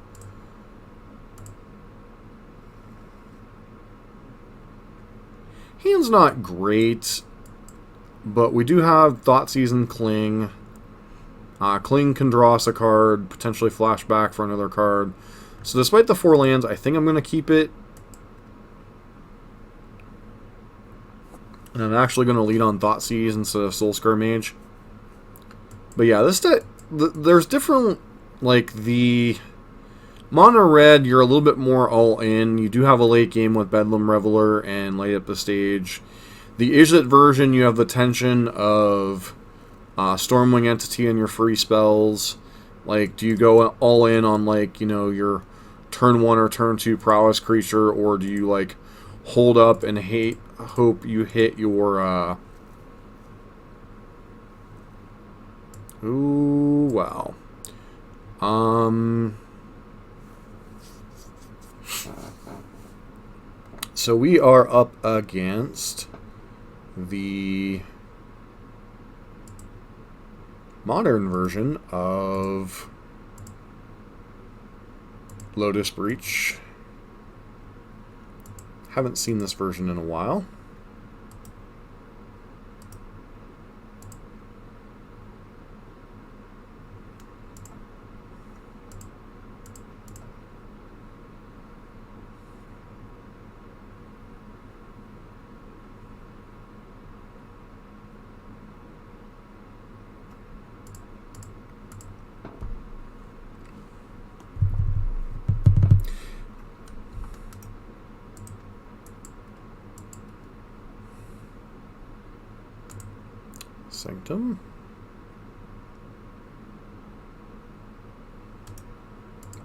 Speaker 1: Hand's not great, but we do have Thoughtseize and Cling. Cling can draw us a card, potentially flashback for another card. So despite the 4 lands, I think I'm going to keep it. And I'm actually going to lead on Thoughtseize instead of Soulscar Mage. But yeah, this deck, there's different, like the Mono Red, you're a little bit more all in. You do have a late game with Bedlam Reveler and Light Up the Stage. The Izzet version, you have the tension of Stormwing Entity and your free spells. Like, do you go all in on, like, you know, your turn 1 or turn 2 prowess creature, or do you, like, hold up and hope you hit your, ooh, wow. So we are up against the modern version of Lotus Breach. Haven't seen this version in a while. Sanctum.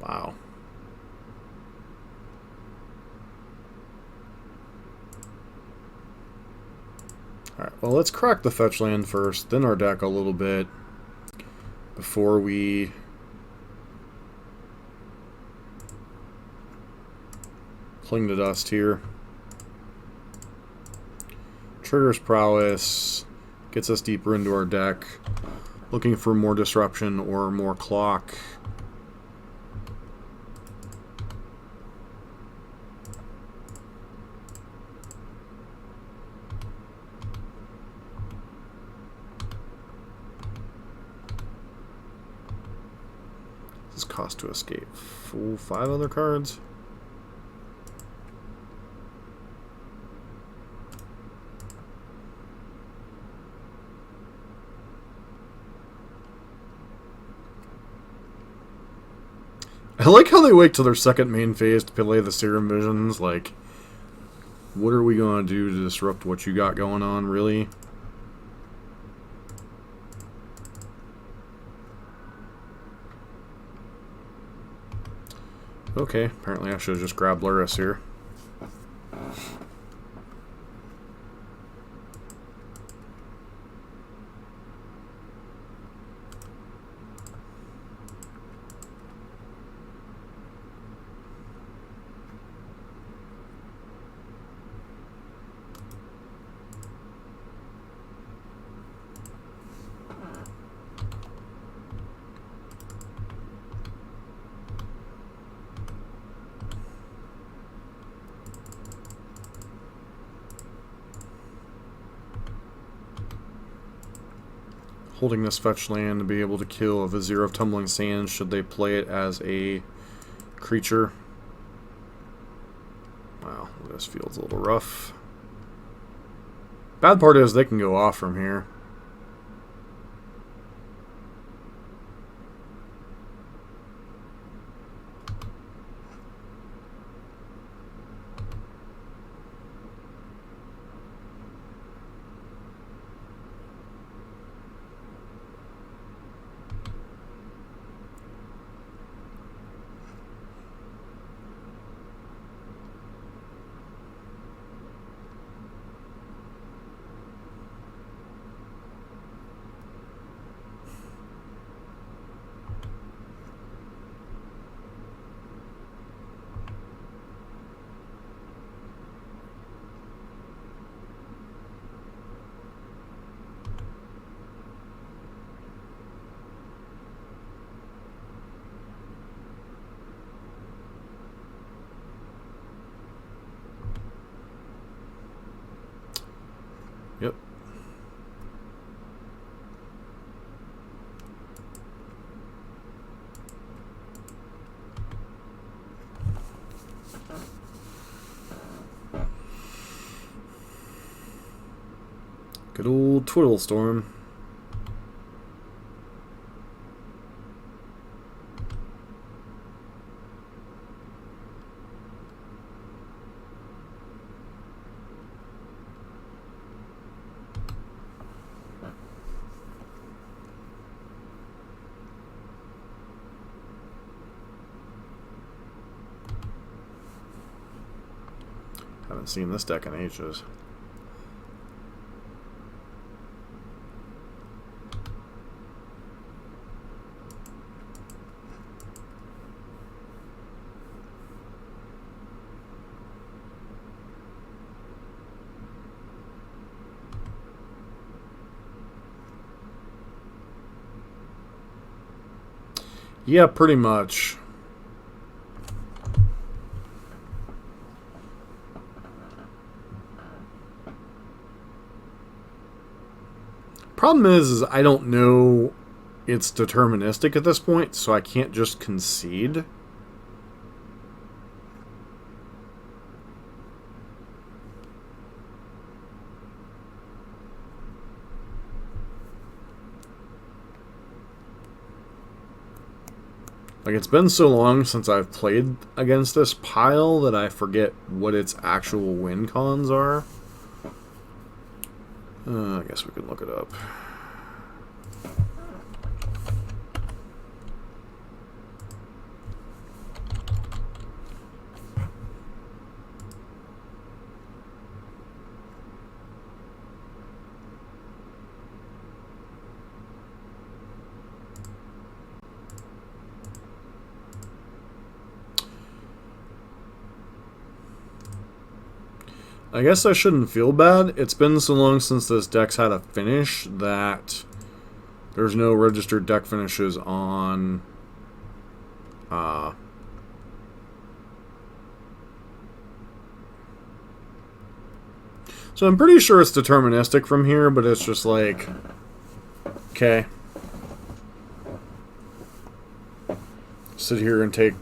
Speaker 1: Wow. Alright, well, let's crack the fetch land first, then our deck a little bit before we cling to dust here. Triggers Prowess, gets us deeper into our deck. Looking for more disruption or more clock. This cost to escape. Full 5 other cards. I like how they wait till their second main phase to play the Serum Visions. Like, what are we going to do to disrupt what you got going on, really? Okay, apparently I should have just grabbed Lurrus here. Holding this fetch land to be able to kill a Vizier of Tumbling Sands should they play it as a creature. Wow, this feels a little rough. Bad part is they can go off from here. Yep. Good old Twiddle Storm. Haven't seen this deck in ages. Yeah, pretty much. Problem is I don't know it's deterministic at this point, so I can't just concede. Like, it's been so long since I've played against this pile that I forget what its actual win cons are. I guess we can look it up. I guess I shouldn't feel bad. It's been so long since this deck's had a finish that there's no registered deck finishes on so I'm pretty sure it's deterministic from here, but it's just like, okay. Sit here and take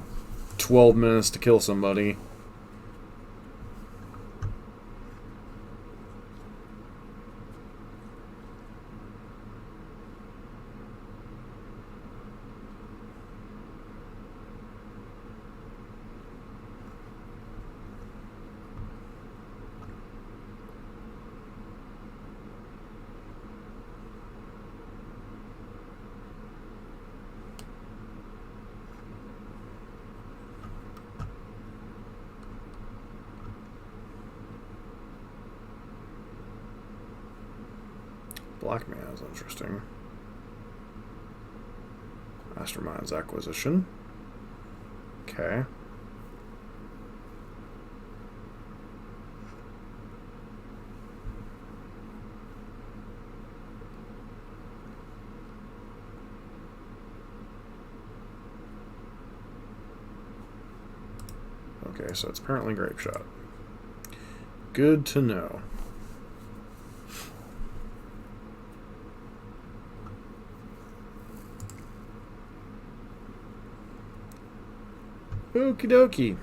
Speaker 1: 12 minutes to kill somebody. Black mana is interesting. Mastermind's Acquisition. Okay. Okay, so it's apparently Grape Shot. Good to know. Okie dokie.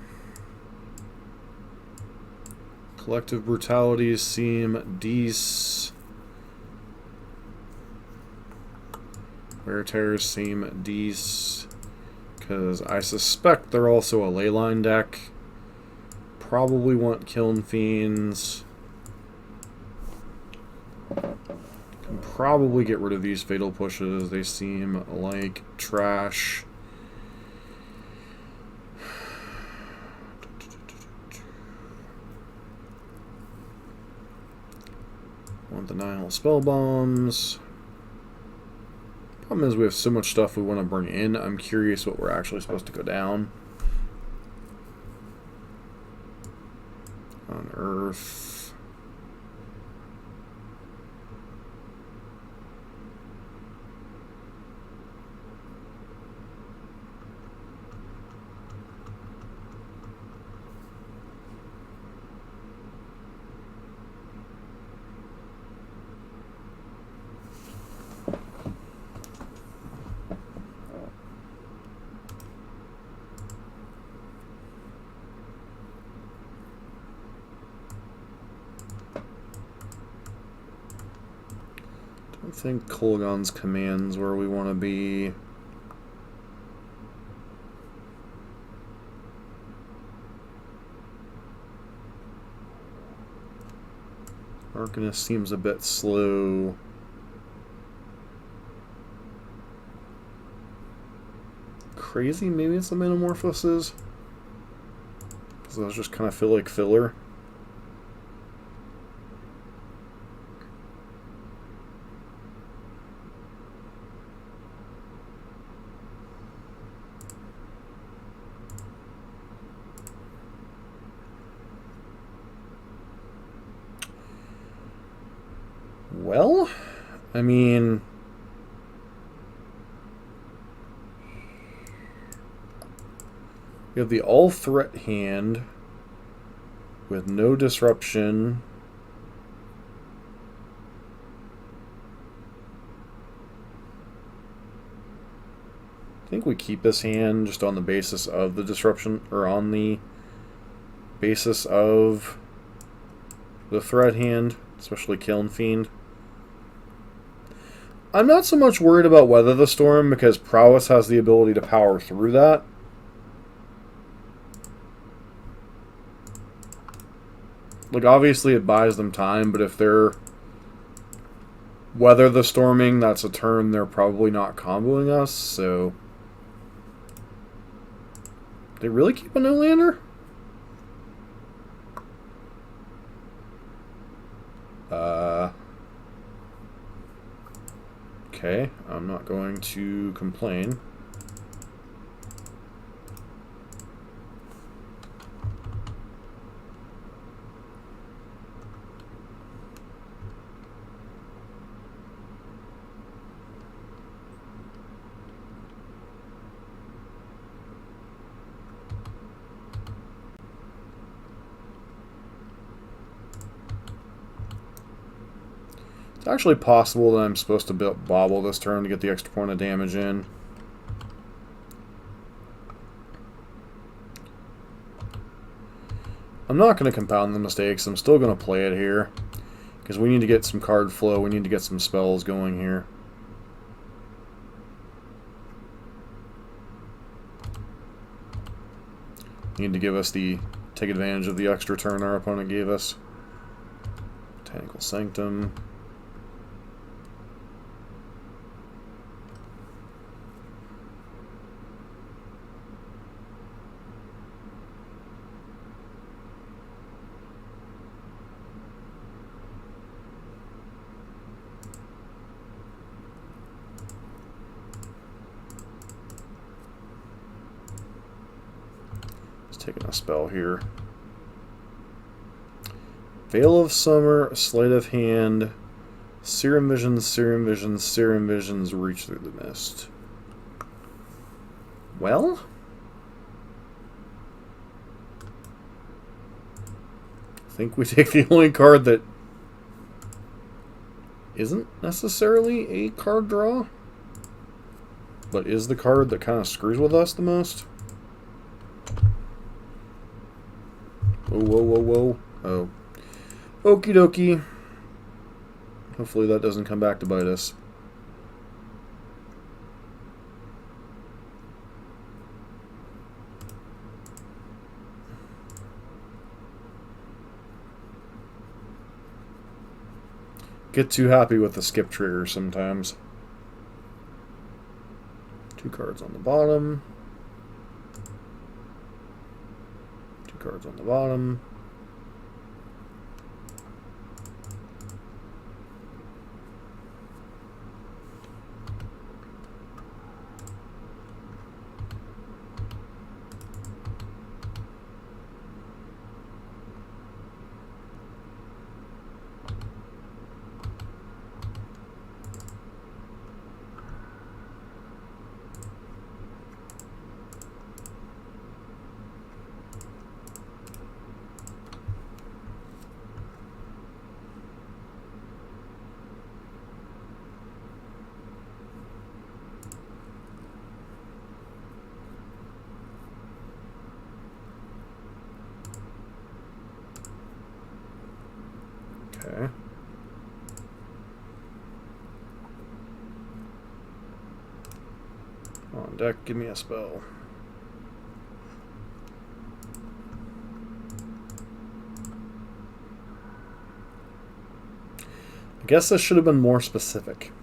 Speaker 1: Collective brutalities seem dece. Wear tears seem dece. Because I suspect they're also a Leyline deck. Probably want Kiln Fiends. Can probably get rid of these Fatal Pushes. They seem like trash. Want the Nihil Spell Bombs. Problem is we have so much stuff we want to bring in. I'm curious what we're actually supposed to go down. Unearth. I think Kolaghan's Command's where we want to be. Arcanist seems a bit slow. Crazy, maybe it's the Metamorphosis. Because those just kind of feel like filler. Well, I mean, we have the all-threat hand with no disruption. I think we keep this hand just on the basis of the disruption, or on the basis of the threat hand, especially Kiln Fiend. I'm not so much worried about Weather the Storm because Prowess has the ability to power through that. Like, obviously it buys them time, but if they're Weather the Storming, that's a turn they're probably not comboing us, so... They really keep a no-lander? Okay, I'm not going to complain. It's actually possible that I'm supposed to bobble this turn to get the extra point of damage in. I'm not going to compound the mistakes. I'm still going to play it here. Because we need to get some card flow. We need to get some spells going here. Need to give us take advantage of the extra turn our opponent gave us. Botanical Sanctum. Taking a spell here. Veil of Summer, Sleight of Hand, Serum Visions, Serum Visions, Serum Visions, Reach Through the Mist. Well? I think we take the only card that isn't necessarily a card draw, but is the card that kind of screws with us the most. Whoa, whoa, whoa, whoa. Oh. Okie dokie. Hopefully that doesn't come back to bite us. Get too happy with the skip trigger sometimes. 2 cards on the bottom. Cards on the bottom. Okay. On deck, give me a spell. I guess this should have been more specific.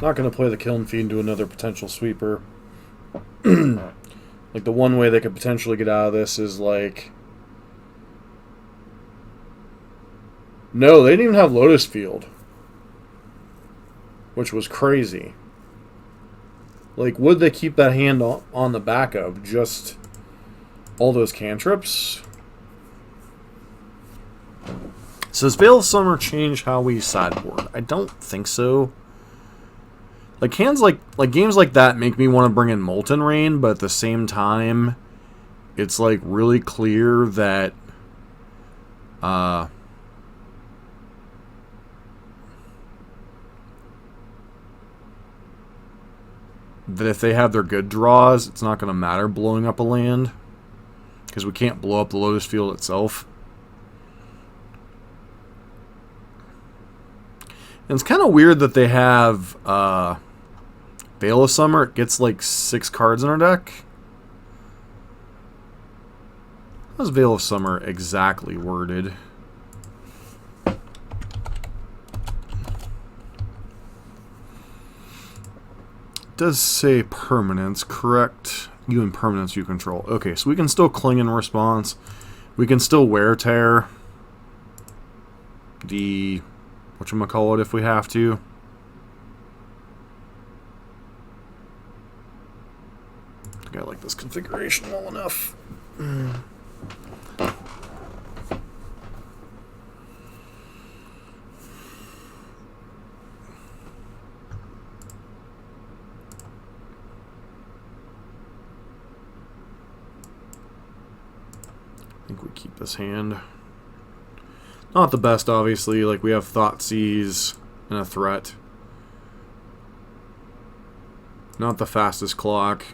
Speaker 1: Not going to play the Kiln Fiend into another potential sweeper. Like, the one way they could potentially get out of this is, like... No, they didn't even have Lotus Field. Which was crazy. Like, would they keep that hand on the back of just all those cantrips? So does Veil of Summer change how we sideboard? I don't think so. Like, hands like games like that make me want to bring in Molten Rain, but at the same time, it's like really clear that that if they have their good draws, it's not going to matter blowing up a land, because we can't blow up the Lotus Field itself. And it's kind of weird that they have Veil of Summer. It gets like 6 cards in our deck. How's Veil of Summer exactly worded? It does say permanence, correct? You and permanence you control. Okay, so we can still cling in response. We can still wear tear the whatchamacallit if we have to. I think I like this configuration well enough. I think we keep this hand. Not the best, obviously. Like, we have Thoughtseize and a threat. Not the fastest clock.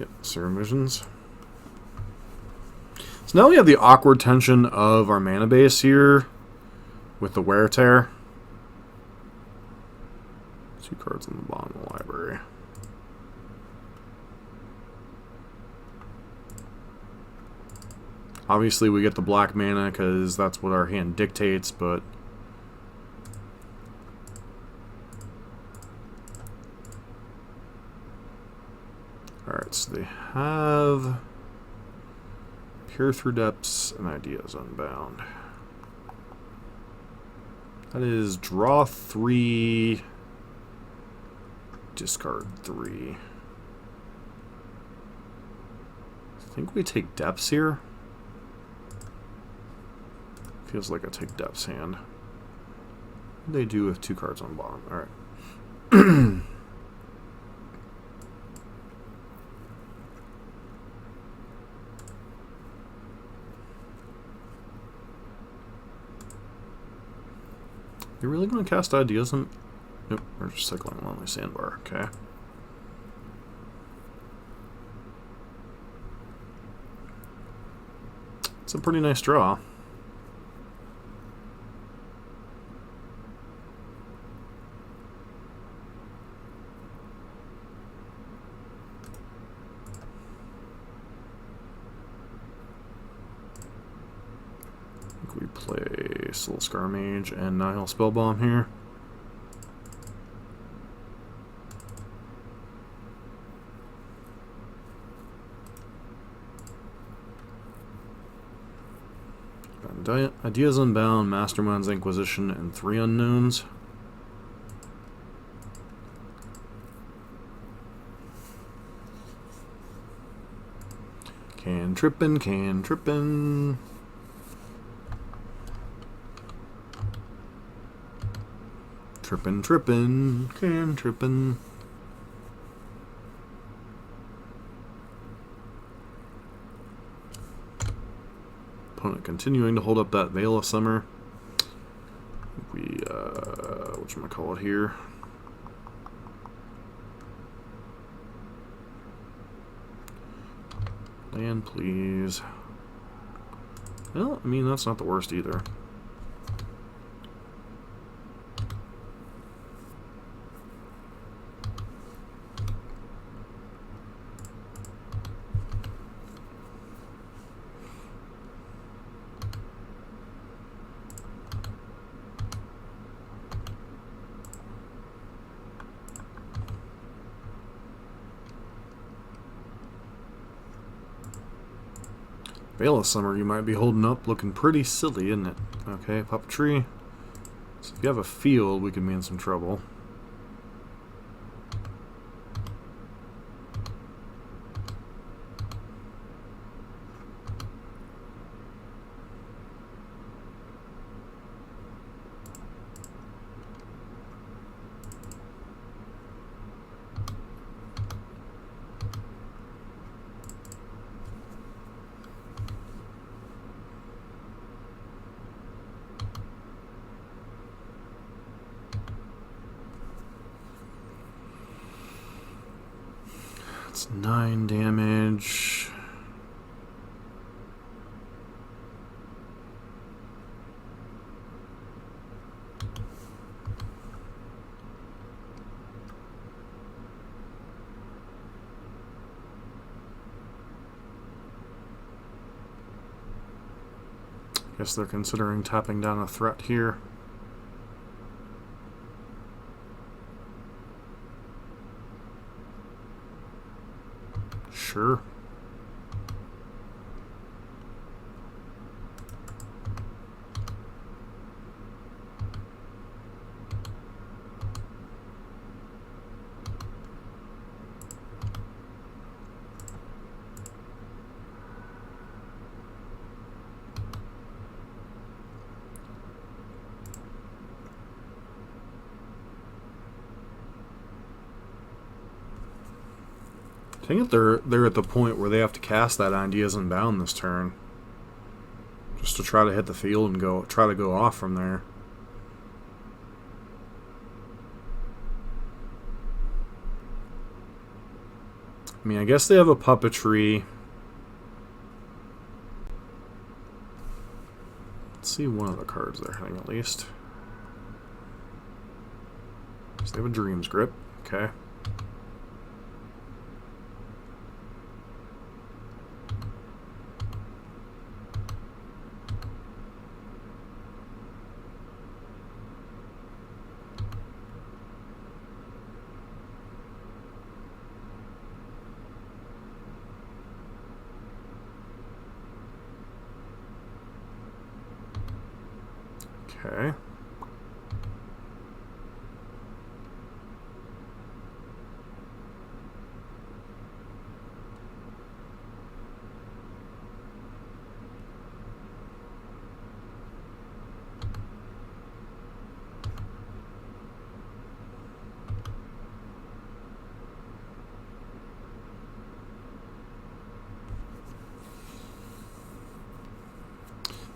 Speaker 1: Yep, Serum Visions. So now we have the awkward tension of our mana base here with the Wear Tear. 2 cards in the bottom of the library. Obviously we get the black mana because that's what our hand dictates, but alright, so they have Peer Through Depths and Ideas Unbound. That is draw 3, discard 3. I think we take Depths here. Feels like I take Depths hand. What do they do with 2 cards on the bottom? Alright. You're really going to cast Ideas on... Nope, we're just cycling Lonely Sandbar. Okay. It's a pretty nice draw. We play Soul Scar Mage and Nihil Spellbomb here. Ideas Unbound, Mastermind's Inquisition, and 3 unknowns. Cantrippin', cantrippin'. Trippin', trippin', cantrippin'. Opponent continuing to hold up that Veil of Summer. We, whatchamacallit here? Land, please. Well, I mean, that's not the worst either. Veil of Summer, you might be holding up looking pretty silly, isn't it? Okay, Puppetry. So if you have a field, we can be in some trouble. It's 9 damage. Guess they're considering tapping down a threat here. Sure. I think they're at the point where they have to cast that Ideas Unbound this turn, just to try to hit the field and try to go off from there. I mean, I guess they have a puppetry. Let's see one of the cards they're hitting at least. So they have a Dream's Grip. Okay. Okay.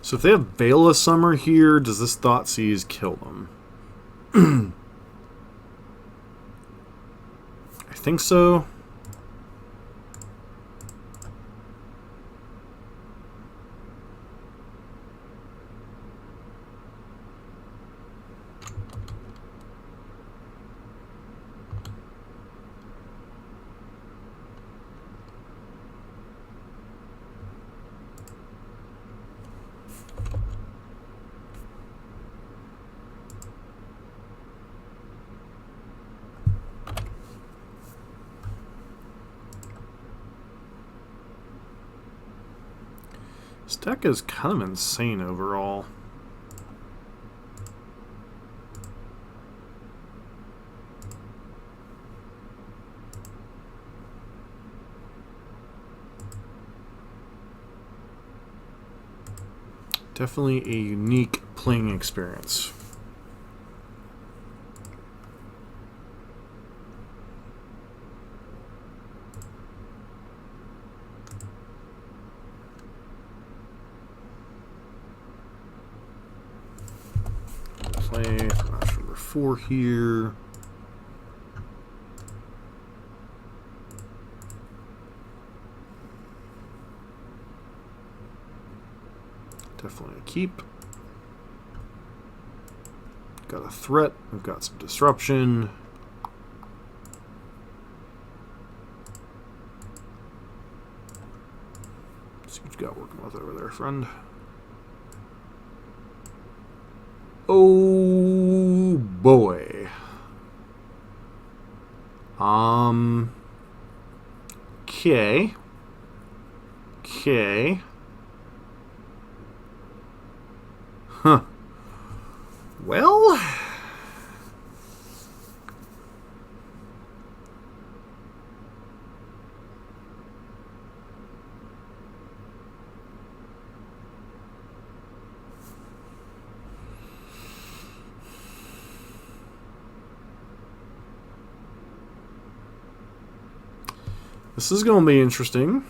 Speaker 1: So if they have Veil of Summer here, does this Thoughtseize kill them? I think so. This deck is kind of insane overall. Definitely a unique playing experience. Play flash number 4 here. Definitely a keep. Got a threat. We've got some disruption. Let's see what you got working with over there, friend. Oh boy. Okay. Okay. Huh. Well, this is going to be interesting.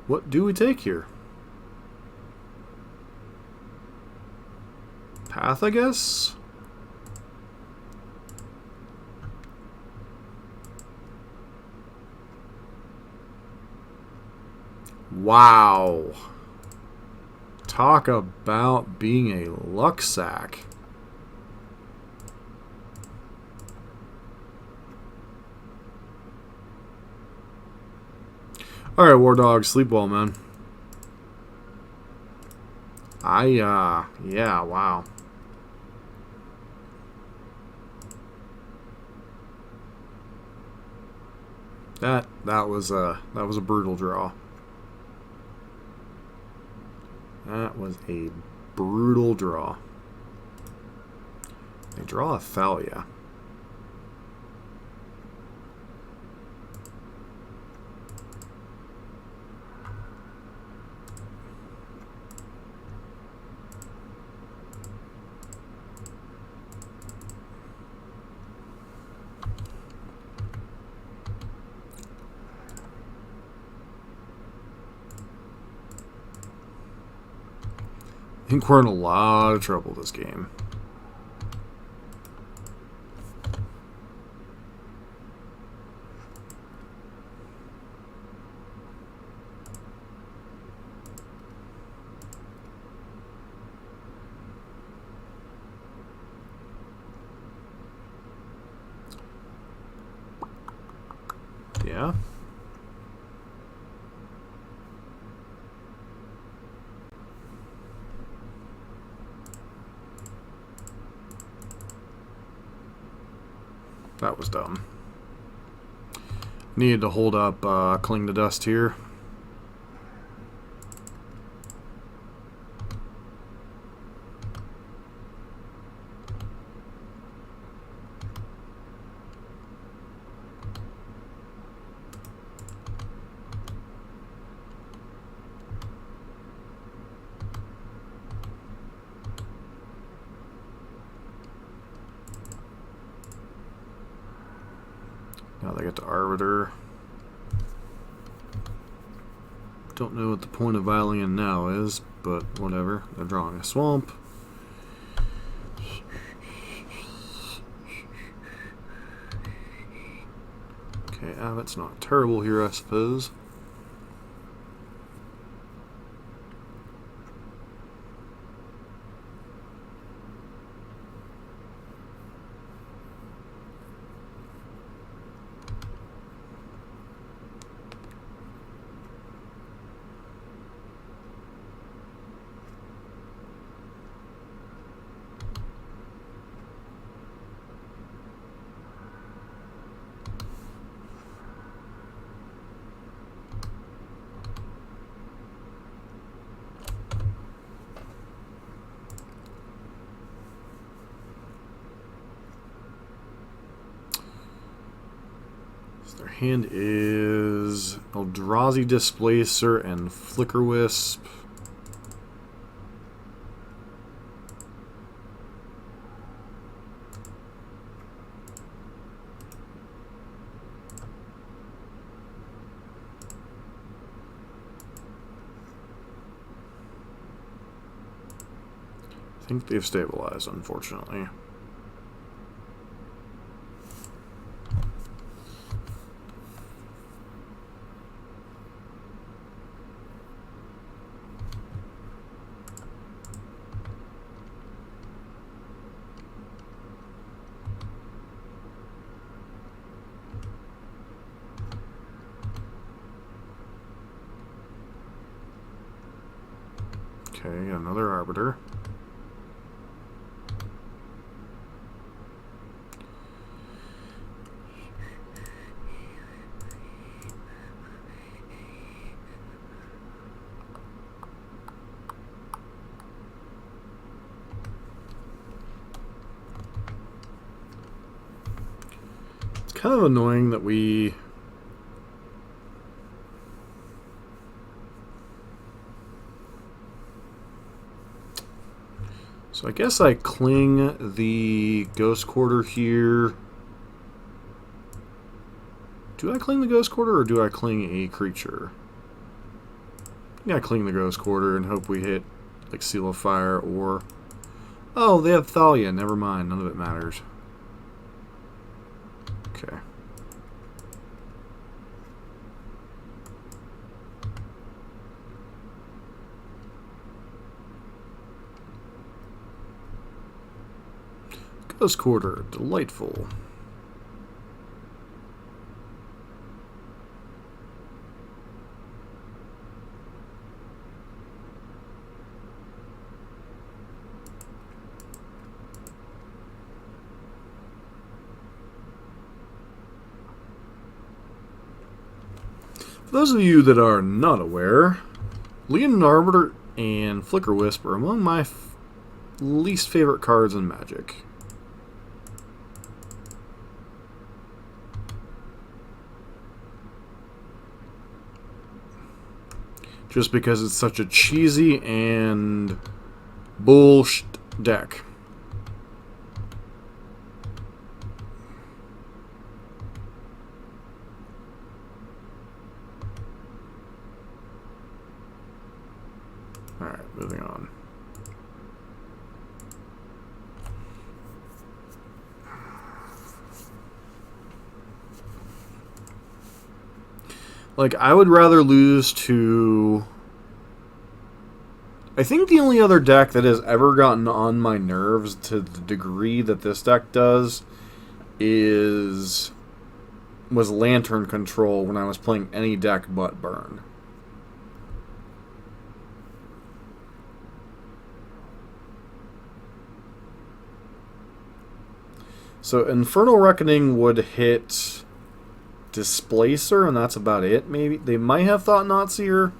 Speaker 1: What do we take here? Path, I guess? Wow. Talk about being a luck sack. Alright, War Dog, sleep well, man. Yeah, wow. That was a brutal draw. That was a brutal draw. They draw a Thalia. I think we're in a lot of trouble this game. Yeah. That was dumb. Needed to hold up Cling to Dust here. Now they get to Arbiter. Don't know what the point of Valiant now is, but whatever. They're drawing a swamp. Okay, Abbott's not terrible here, I suppose. Their hand is Eldrazi Displacer and Flicker Wisp. I think they've stabilized, unfortunately. Okay, another Arbiter. It's kind of annoying that we... So I guess I cling the Ghost Quarter here. Do I cling the Ghost Quarter or do I cling a creature? I think I cling the Ghost Quarter and hope we hit like Seal of Fire or... Oh, they have Thalia. Never mind. None of it matters. Okay. Ghost Quarter, delightful. For those of you that are not aware, Leonin Arbiter and Flicker Wisp are among my least favorite cards in Magic. Just because it's such a cheesy and bullshit deck. Alright, moving on. Like, I would rather lose to... I think the only other deck that has ever gotten on my nerves to the degree that this deck does was Lantern Control when I was playing any deck but Burn. So Infernal Reckoning would hit Displacer, and that's about it, maybe. They might have thought Nazier.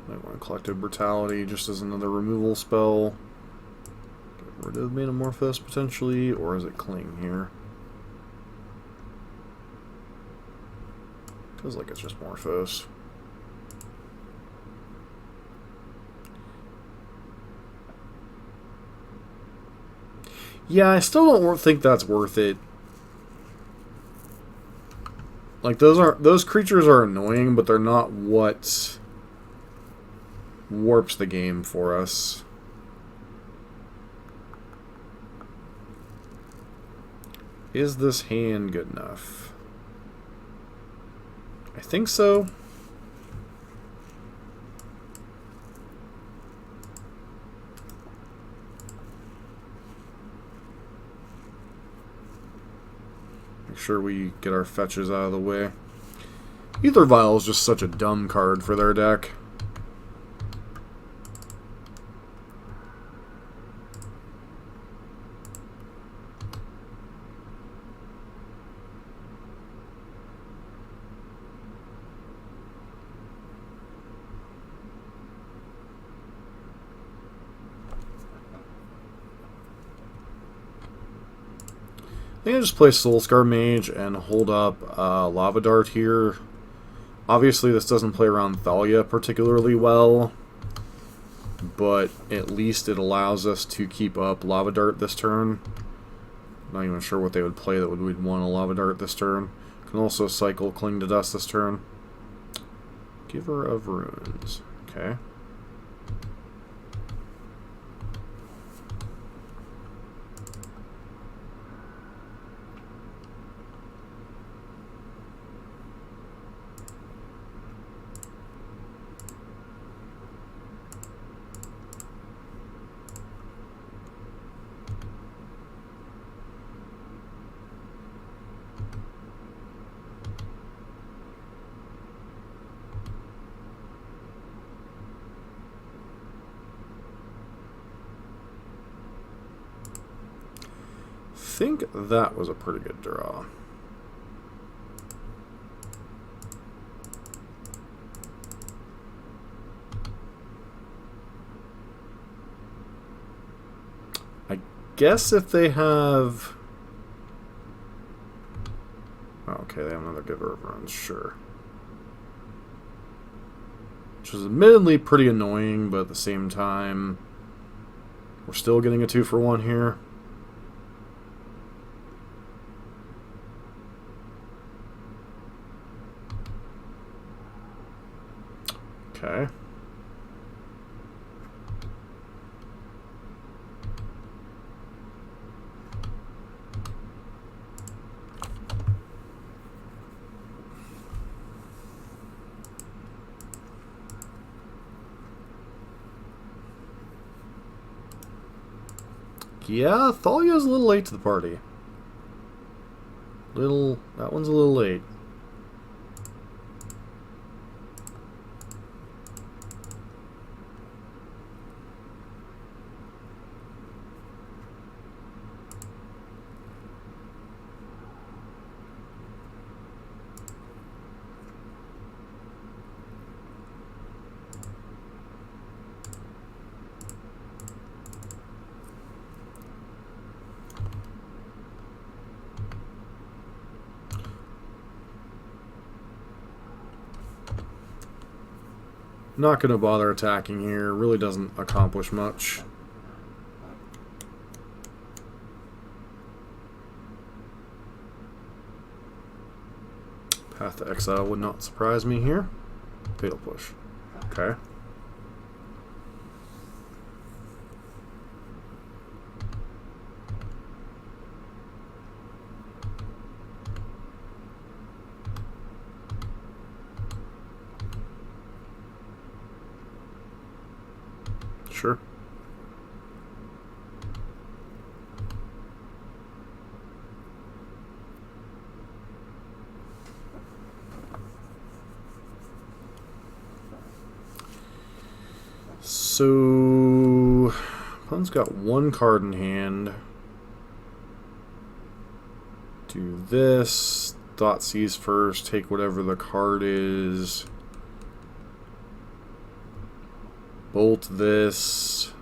Speaker 1: Might want Collective Brutality just as another removal spell. Get rid of Metamorphosis potentially, or is it Cling here? Feels like it's just Morphos. Yeah, I still don't think that's worth it. Like, those creatures are annoying, but they're not what warps the game for us. Is this hand good enough? I think so. Make sure we get our fetches out of the way. Ether Vial is just such a dumb card for their deck. I think I just play Soulscar Mage and hold up Lava Dart here. Obviously this doesn't play around Thalia particularly well, but at least it allows us to keep up Lava Dart this turn. Not even sure what they would play that would want a Lava Dart this turn. Can also cycle Cling to Dust this turn. Giver of Runes. Okay. I think that was a pretty good draw. I guess if they have... Okay, they have another Giver of Runes, sure. Which is admittedly pretty annoying, but at the same time, we're still getting a 2-for-1 here. Okay. Yeah, Thalia's a little late to the party. That one's a little late. Not going to bother attacking here. Really doesn't accomplish much. Path to Exile would not surprise me here. Fatal Push. Okay. Sure. So, opponent's got one card in hand. Do this. Thoughtseize first. Take whatever the card is. Bolt this.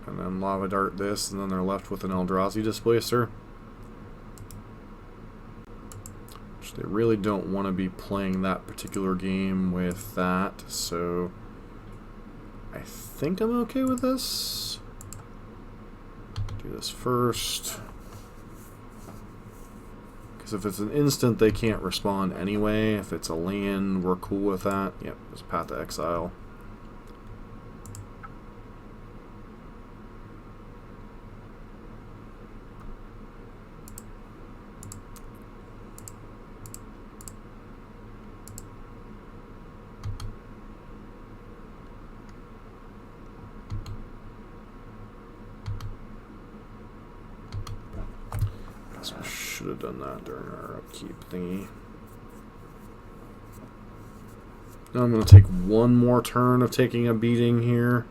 Speaker 1: And then Lava Dart this. And then they're left with an Eldrazi Displacer. They really don't want to be playing that particular game with that, so I think I'm okay with this. Do this first. Because if it's an instant, they can't respond anyway. If it's a land, we're cool with that. Yep, there's Path to Exile. Should have done that during our upkeep thingy. Now I'm going to take one more turn of taking a beating here.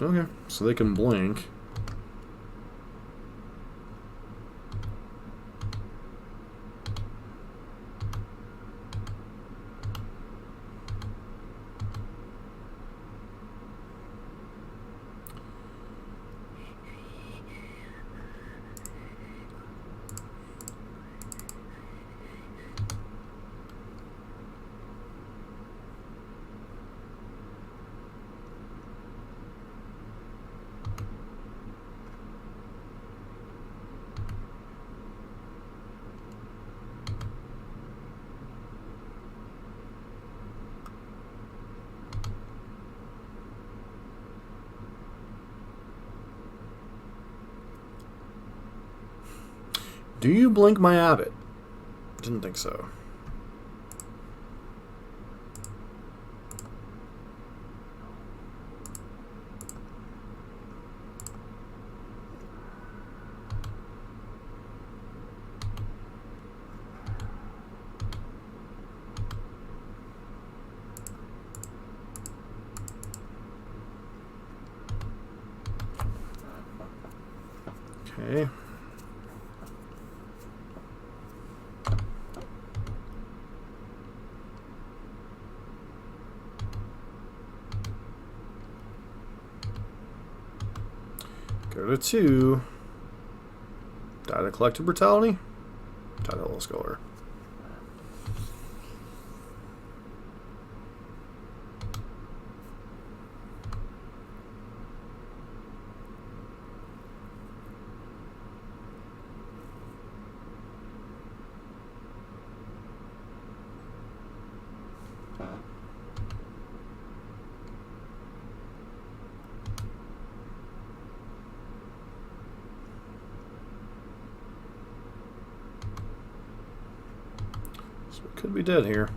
Speaker 1: Okay, so they can blink. Do you blink my abbot? Didn't think so. Okay. Go to 2. Data Collective Brutality. Title Scholar. So it could be dead here.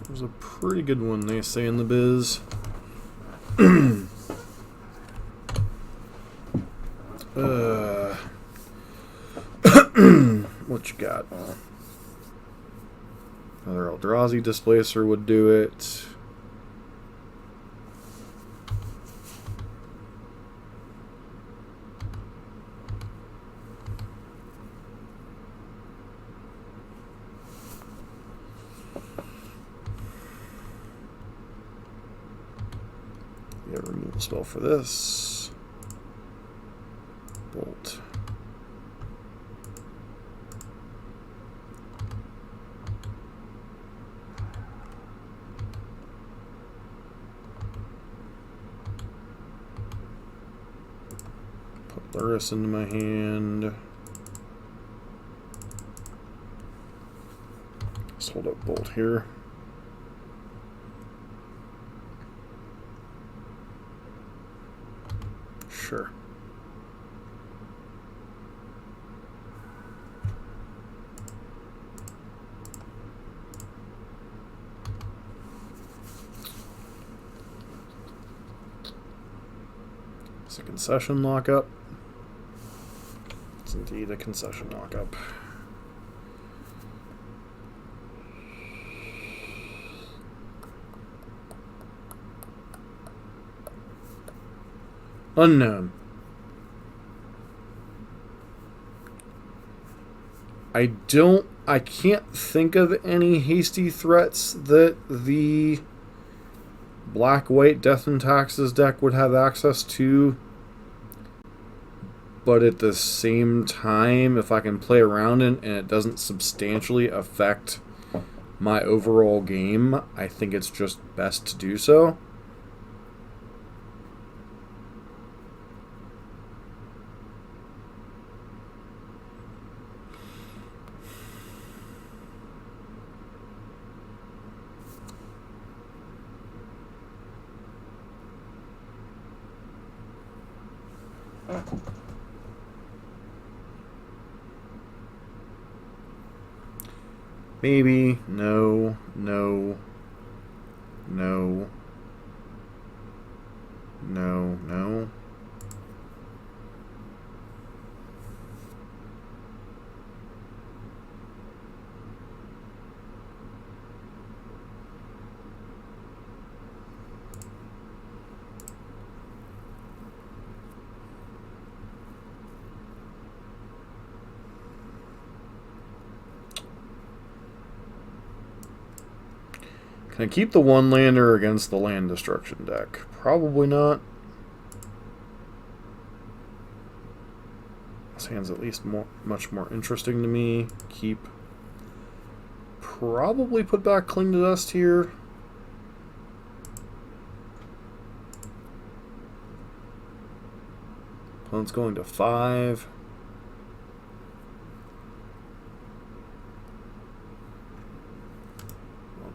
Speaker 1: It was a pretty good one, they say in the biz. What you got? Another Eldrazi Displacer would do it. We have a removal spell for this. Bolt. Put Lurrus into my hand. Let's hold up Bolt here. Sure. It's a concession lockup. It's indeed a concession lockup. Unknown. I can't think of any hasty threats that the black-white Death and Taxes deck would have access to. But at the same time, if I can play around it and it doesn't substantially affect my overall game, I think it's just best to do so. Maybe. No. No. No. No. No. Can I keep the one-lander against the land destruction deck? Probably not. This hand's at least much more interesting to me. Keep. Probably put back Cling to Dust here. Opponent's going to 5.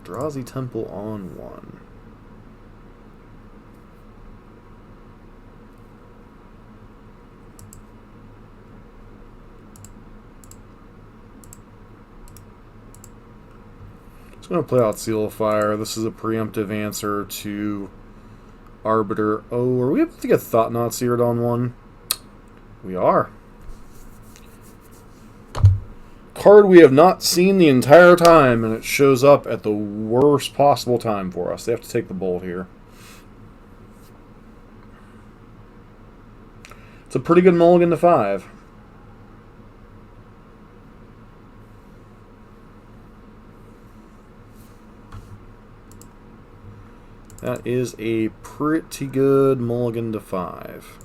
Speaker 1: Eldrazi Temple on 1. Just going to play out Seal of Fire. This is a preemptive answer to Arbiter. Oh, are we able to get Thought Knot Seared on 1? We are. Card we have not seen the entire time, and it shows up at the worst possible time for us. They have to take the Bolt here. It's a pretty good mulligan to 5. That is a pretty good mulligan to 5.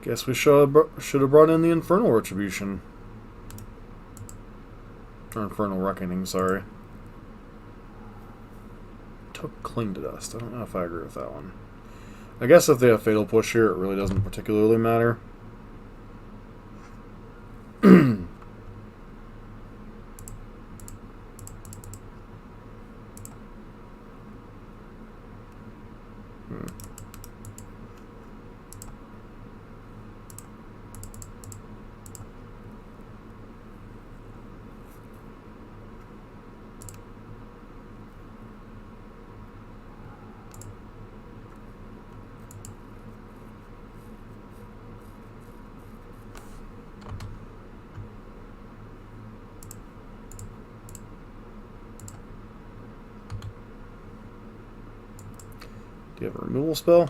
Speaker 1: Guess we should have brought in the Infernal Retribution. Or Infernal Reckoning, sorry. took Cling to Dust. I don't know if I agree with that one. I guess if they have Fatal Push here, it really doesn't particularly matter. Do you have a removal spell?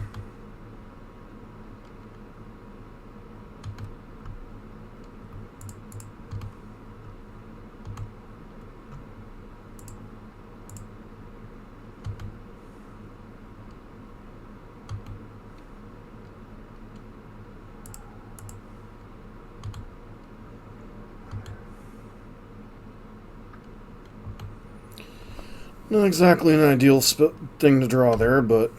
Speaker 1: Not exactly an ideal thing to draw there, but...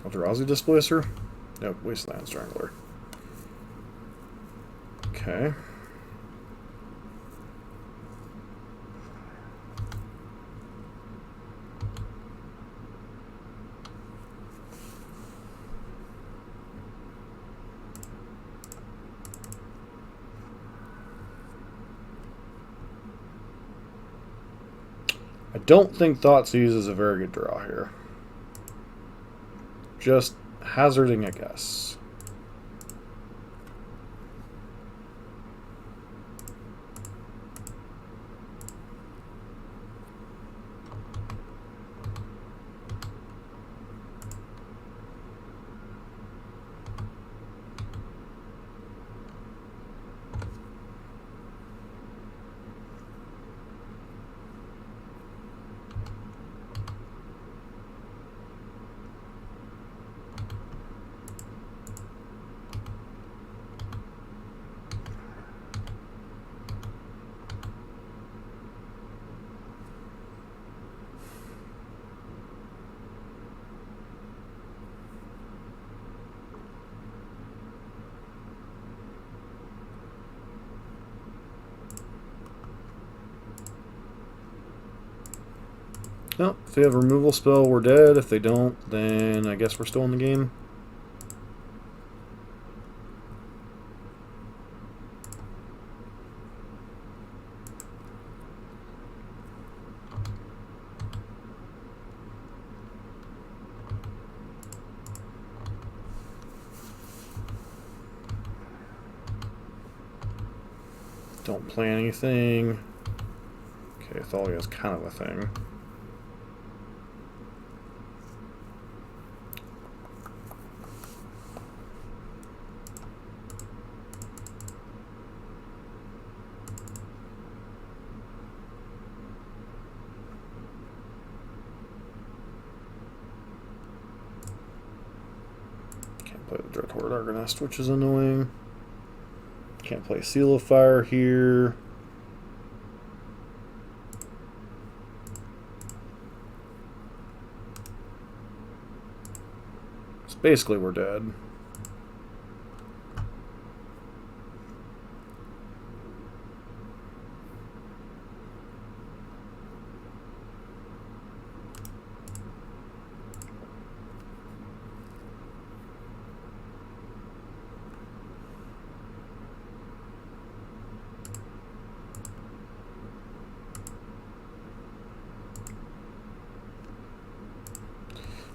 Speaker 1: Eldrazi Displacer? Nope, Wasteland Strangler. Okay. I don't think Thoughtseize is a very good draw here. Just hazarding a guess. Well, if they have a removal spell, we're dead. If they don't, then I guess we're still in the game. Don't play anything. Okay, Thalia is kind of a thing. Can't play the Dreadhorde Argonist, which is annoying. Can't play Seal of Fire here. So basically we're dead.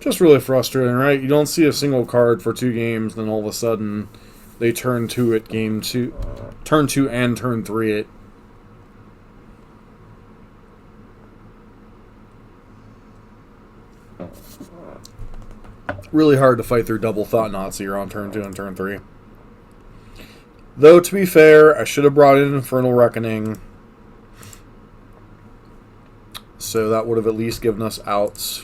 Speaker 1: Just really frustrating, right? You don't see a single card for 2 games, then all of a sudden they turn 2 at game 2, turn 2 and turn 3 it. Really hard to fight through double Thought Nazi on turn 2 and turn 3. Though, to be fair, I should have brought in Infernal Reckoning. So that would have at least given us outs.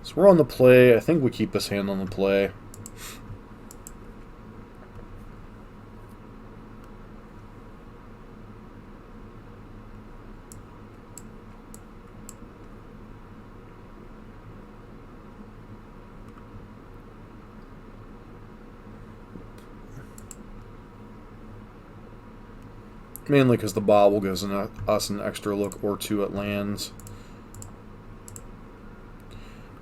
Speaker 1: So we're on the play. I think we keep this hand on the play. Mainly because the bobble gives us an extra look or two at lands.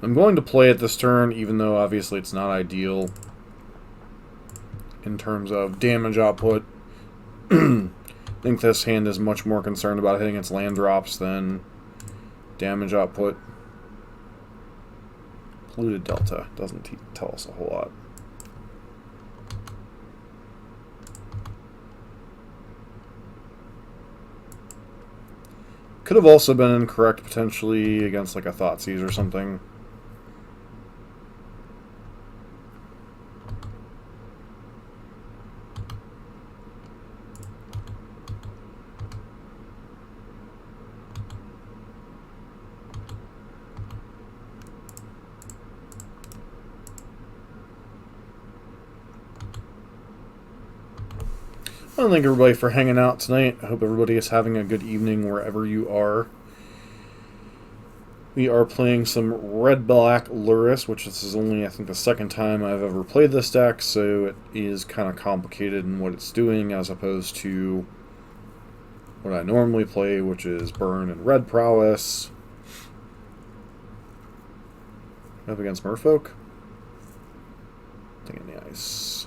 Speaker 1: I'm going to play it this turn, even though obviously it's not ideal in terms of damage output. I think this hand is much more concerned about hitting its land drops than damage output. Polluted Delta doesn't tell us a whole lot. Could have also been incorrect potentially against like a Thoughtseize or something. I want to thank everybody for hanging out tonight. I hope everybody is having a good evening wherever you are. We are playing some red-black Lurrus, which this is only, I think, the second time I've ever played this deck, so it is kind of complicated in what it's doing as opposed to what I normally play, which is burn and red prowess. Up against Merfolk. Thing in the ice.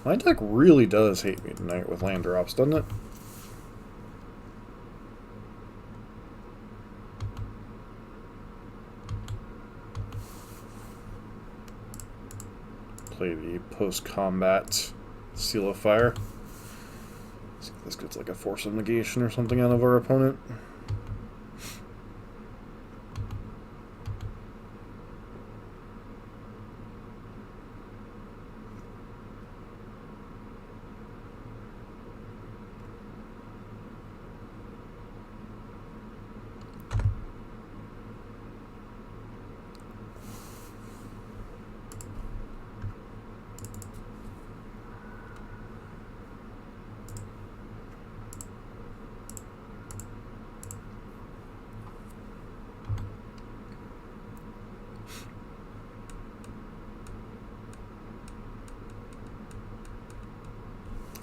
Speaker 1: My deck really does hate me tonight with land drops, doesn't it? Play the post-combat Seal of Fire. See if this gets like a Force of Negation or something out of our opponent.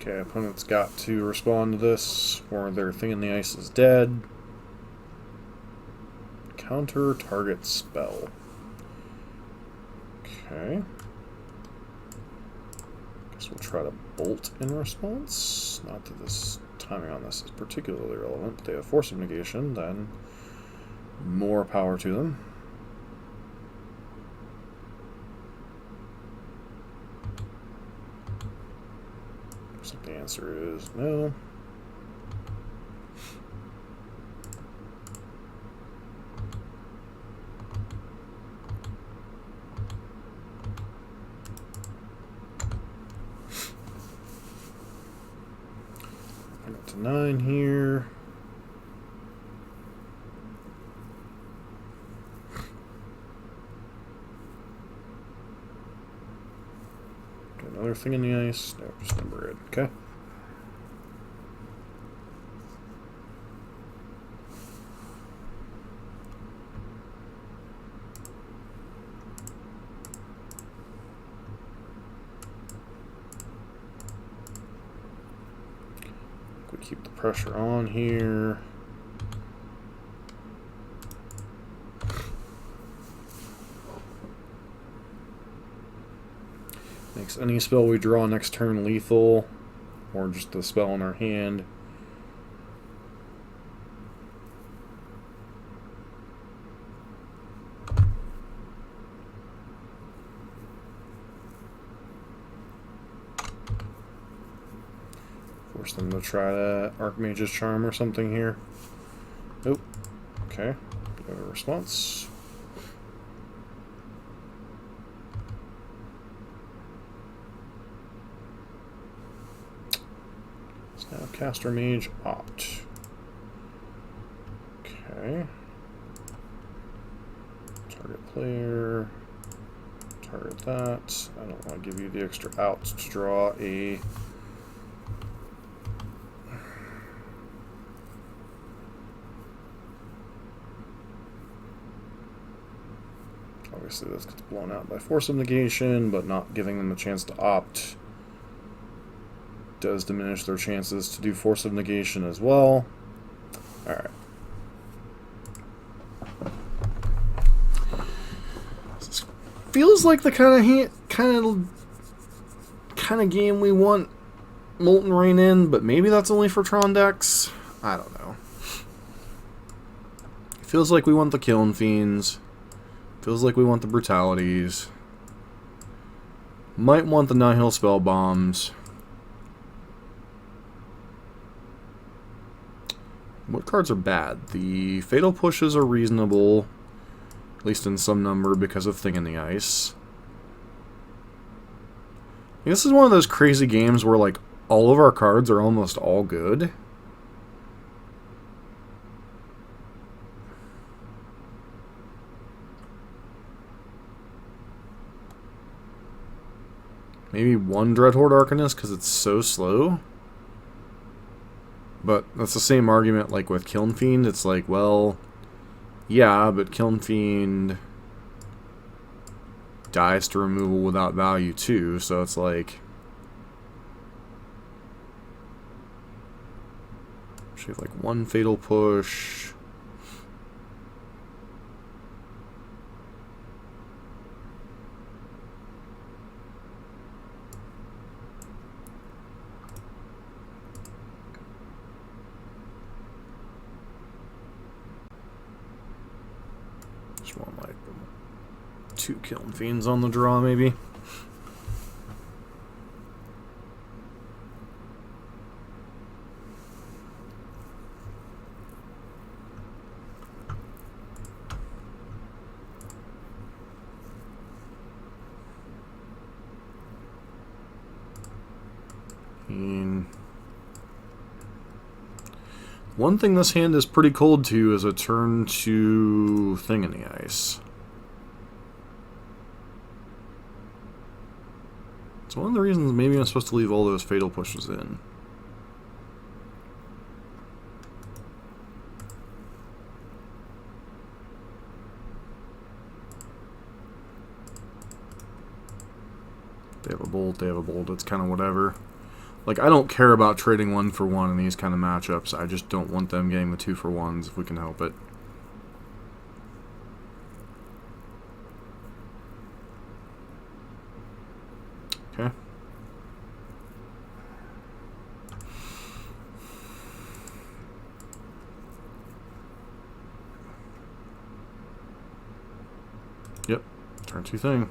Speaker 1: Okay, opponent's got to respond to this, or their thing in the ice is dead. Counter target spell. Okay. Guess we'll try to bolt in response. Not that this timing on this is particularly relevant, but they have Force of Negation, then more power to them. So the answer is no. I got to 9 here. Another thing in the ice? No, just number red. Okay. We keep the pressure on here. Makes any spell we draw next turn lethal, or just the spell in our hand. Force them to try to Archmage's Charm or something here. Nope. Okay. Give a response. Let's now Caster Mage opt. Okay. Target player. Target that. I don't want to give you the extra out to draw a... Obviously this gets blown out by Force of Negation, but not giving them a chance to opt does diminish their chances to do Force of Negation as well. Alright. Feels like the kind of game we want Molten Rain in, but maybe that's only for Tron decks. I don't know. Feels like we want the Kiln Fiends. Feels like we want the Brutalities. Might want the Nihil Spell Bombs. What cards are bad? The Fatal Pushes are reasonable. At least in some number because of Thing in the Ice. This is one of those crazy games where like all of our cards are almost all good. Maybe one Dreadhorde Arcanist because it's so slow. But that's the same argument like with Kiln Fiend. It's like, well... yeah, but Kiln Fiend dies to removal without value too, so it's like... She have like one Fatal Push. Just want like 2 Kiln Fiends on the draw, maybe. One thing this hand is pretty cold to is a turn to Thing in the Ice. It's one of the reasons maybe I'm supposed to leave all those Fatal Pushes in. They have a bolt, it's kind of whatever. Like, I don't care about trading 1 for 1 in these kind of matchups. I just don't want them getting the 2 for 1s if we can help it. Okay. Yep. Turn 2 thing.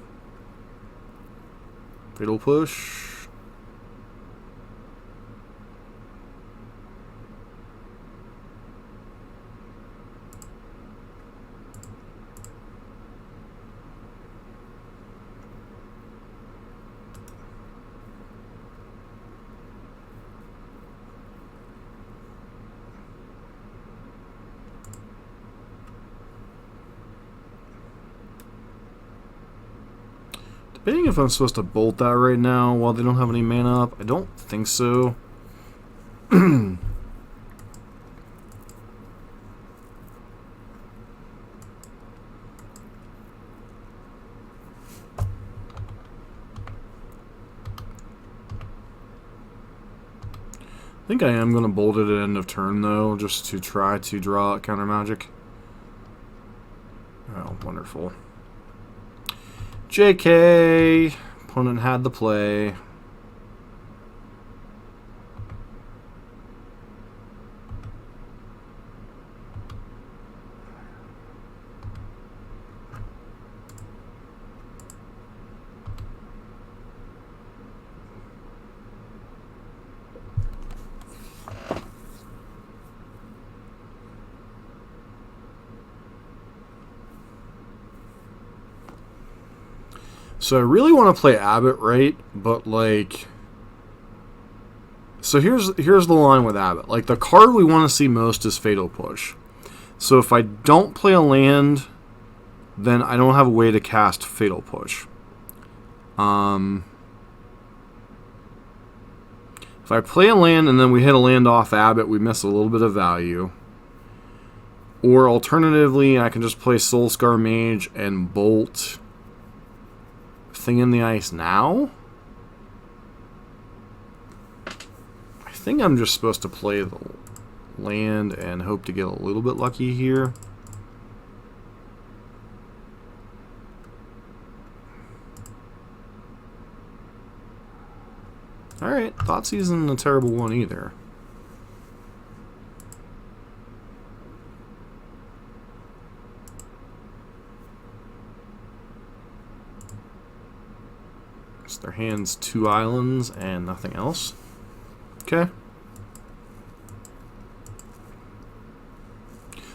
Speaker 1: Fatal Push. Debating if I'm supposed to bolt that right now while they don't have any mana up. I don't think so. I think I am going to bolt it at end of turn though, just to try to draw counter magic. Oh, wonderful. JK, opponent had the play. So I really want to play Abbott, right? But like, so here's the line with Abbott. Like, the card we want to see most is Fatal Push. So if I don't play a land, then I don't have a way to cast Fatal Push. If I play a land and then we hit a land off Abbott, we miss a little bit of value. Or alternatively, I can just play Soulscar Mage and Bolt Thing in the Ice now. I think I'm just supposed to play the land and hope to get a little bit lucky here. Alright, Thoughtseize isn't a terrible one either. So their hand's 2 islands and nothing else. Okay.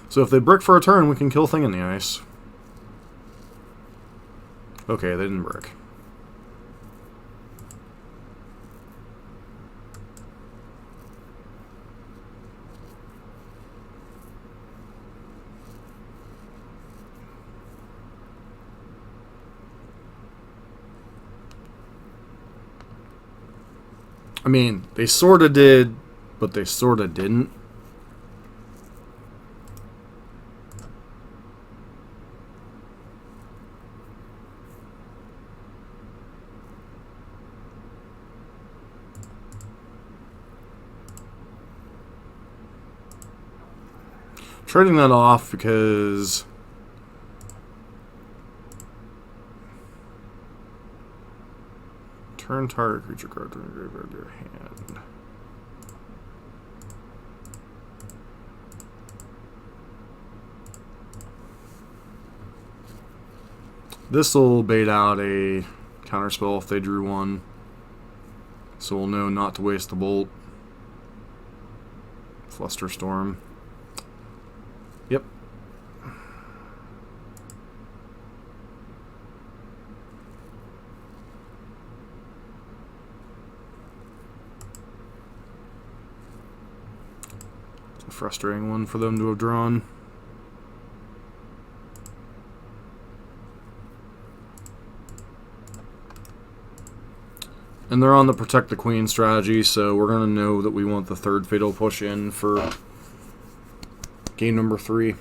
Speaker 1: So if they brick for a turn, we can kill Thing in the Ice. Okay, they didn't brick. I mean, they sort of did, but they sort of didn't. Trading that off because turn target creature card to graveyard your hand. This will bait out a counterspell if they drew one, so we'll know not to waste the bolt. Fluster Storm. Yep. It's a frustrating one for them to have drawn. And they're on the Protect the Queen strategy, so we're going to know that we want the third Fatal Push in for game number 3.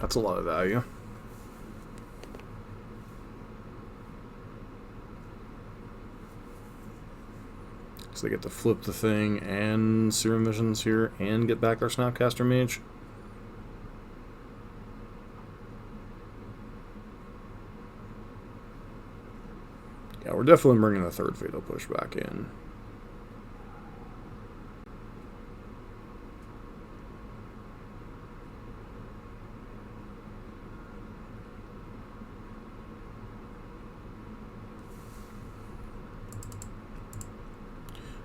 Speaker 1: That's a lot of value. So they get to flip the thing and Serum Visions here and get back their Snapcaster Mage. Yeah, we're definitely bringing the third Fatal Push back in.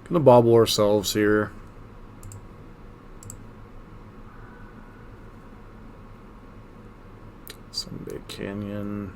Speaker 1: Gonna bobble ourselves here. Sunbait Canyon.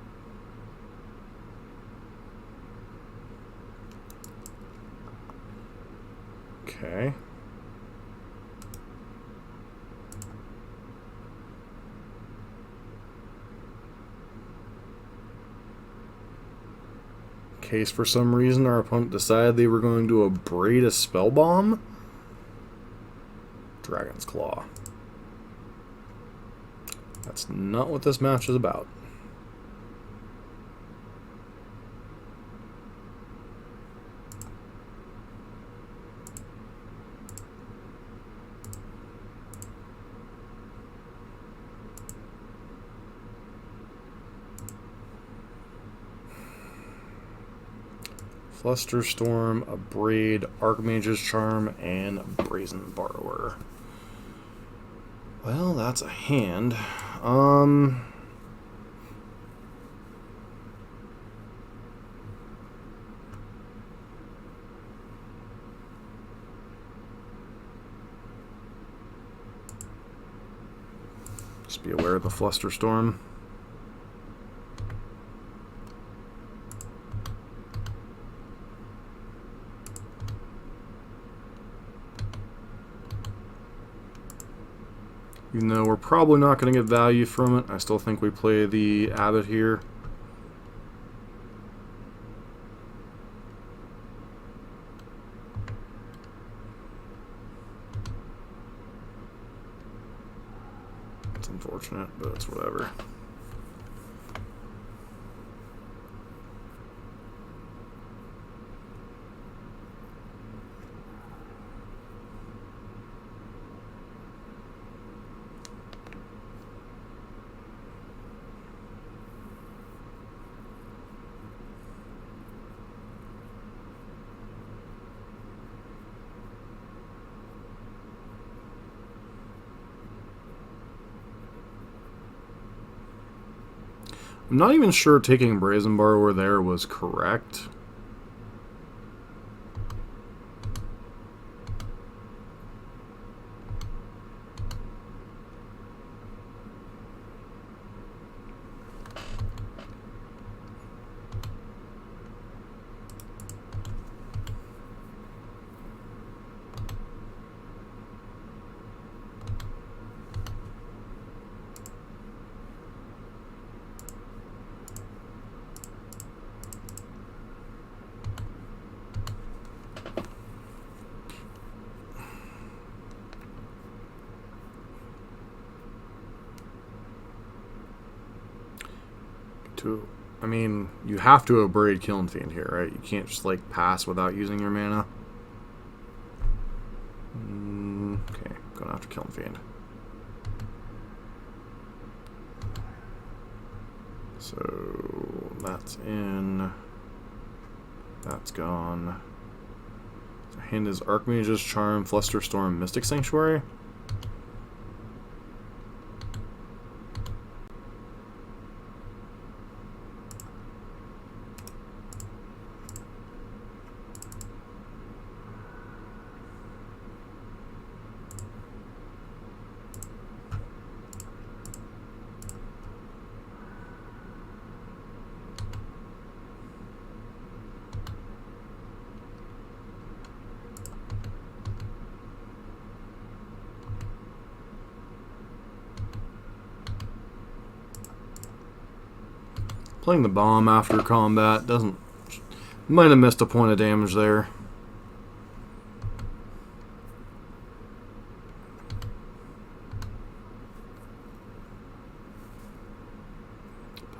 Speaker 1: Okay. In case for some reason our opponent decided they were going to abrade a spell bomb. Dragon's Claw. That's not what this match is about. Fluster Storm, Abrade, Archmage's Charm, and Brazen Borrower. Well, that's a hand. Just be aware of the Fluster Storm. Even though we're probably not going to get value from it, I still think we play the Abbot here. It's unfortunate, but it's whatever. I'm not even sure taking Brazen Borrower there was correct. I mean, you have to abrade Kiln Fiend here, right? You can't just like pass without using your mana. Okay, going after Kiln Fiend. So that's in. That's gone. So hand is Archmage's Charm, Fluster Storm, Mystic Sanctuary. Playing the bomb after combat doesn't... Might have missed a point of damage there.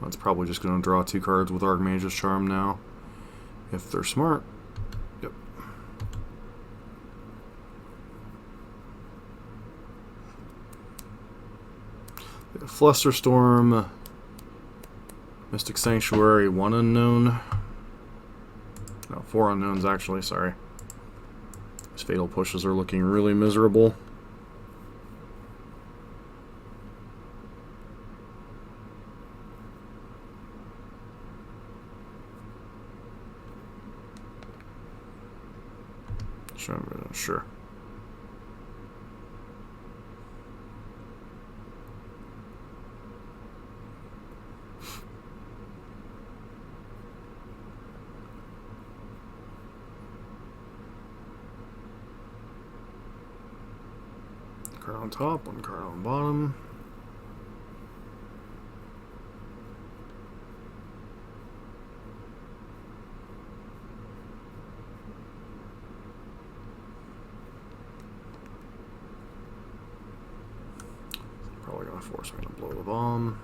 Speaker 1: That's probably just going to draw 2 cards with Archmage's Charm now. If they're smart. Yep. Fluster Storm... Mystic Sanctuary, 1 unknown. No, 4 unknowns actually, sorry. These fatal pushes are looking really miserable. Sure. card on top, one card on bottom. Probably gonna force me to blow the bomb.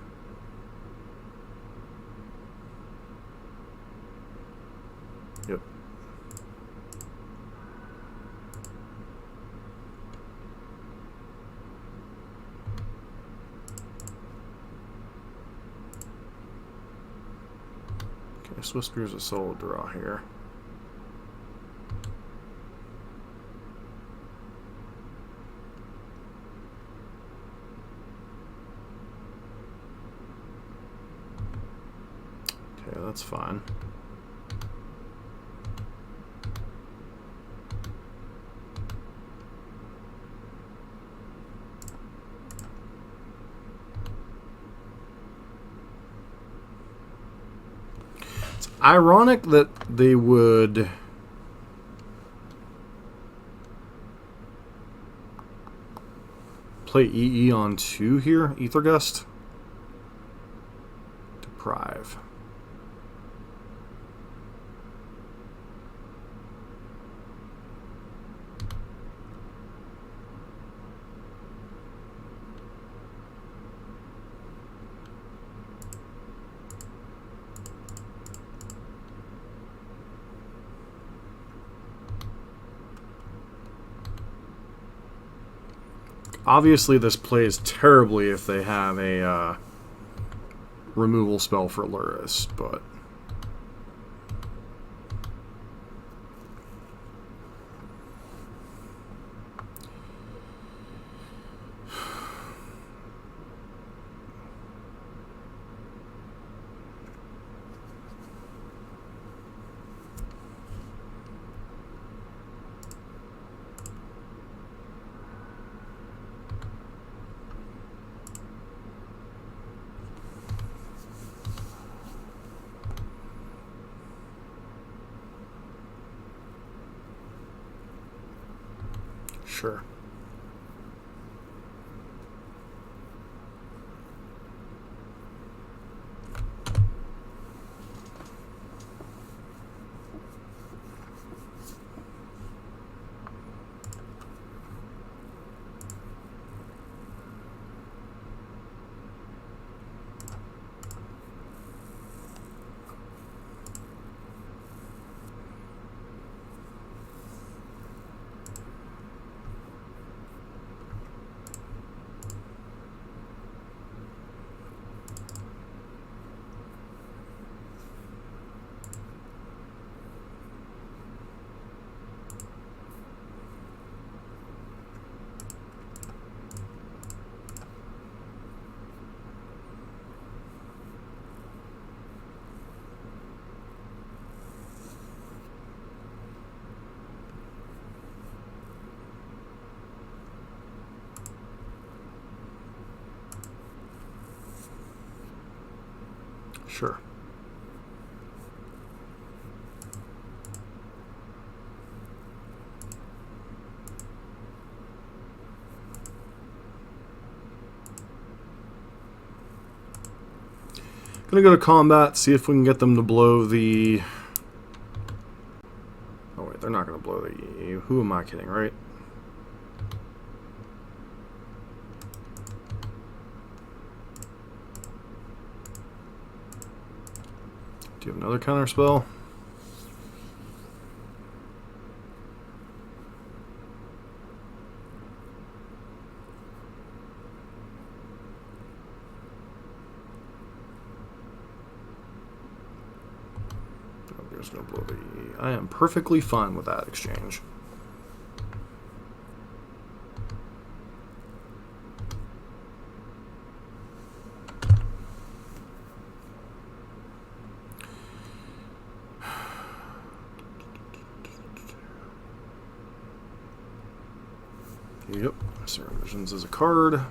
Speaker 1: Yep. Okay, Swift Spear's a solo draw here. Okay, that's fine. It's ironic that they would play EE on 2 here, Aethergust. Deprive. Obviously, this plays terribly if they have a removal spell for Lurrus, but sure. Sure. Gonna go to combat, see if we can get them to blow the... Oh wait, they're not gonna blow the... Who am I kidding, right? Do you have another counter spell? There's no blow the E. I am perfectly fine with that exchange. Yep, Serum Visions is a card.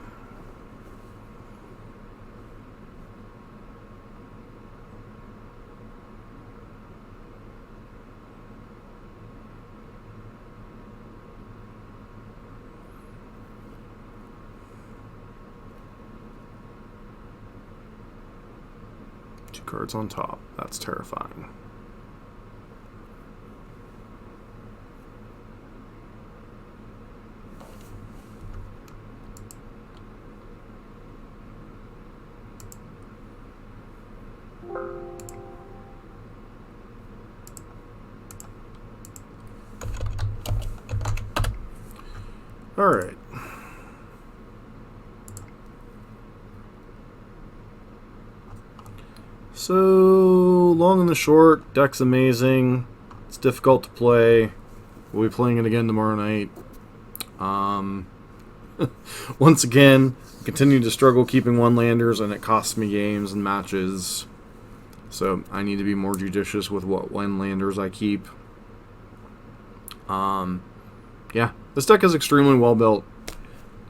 Speaker 1: cards on top. That's terrifying. Alright. So, long and the short, deck's amazing. It's difficult to play. We'll be playing it again tomorrow night. Once again, continue to struggle keeping one-landers, and it costs me games and matches. So, I need to be more judicious with what one-landers I keep. Yeah, this deck is extremely well built.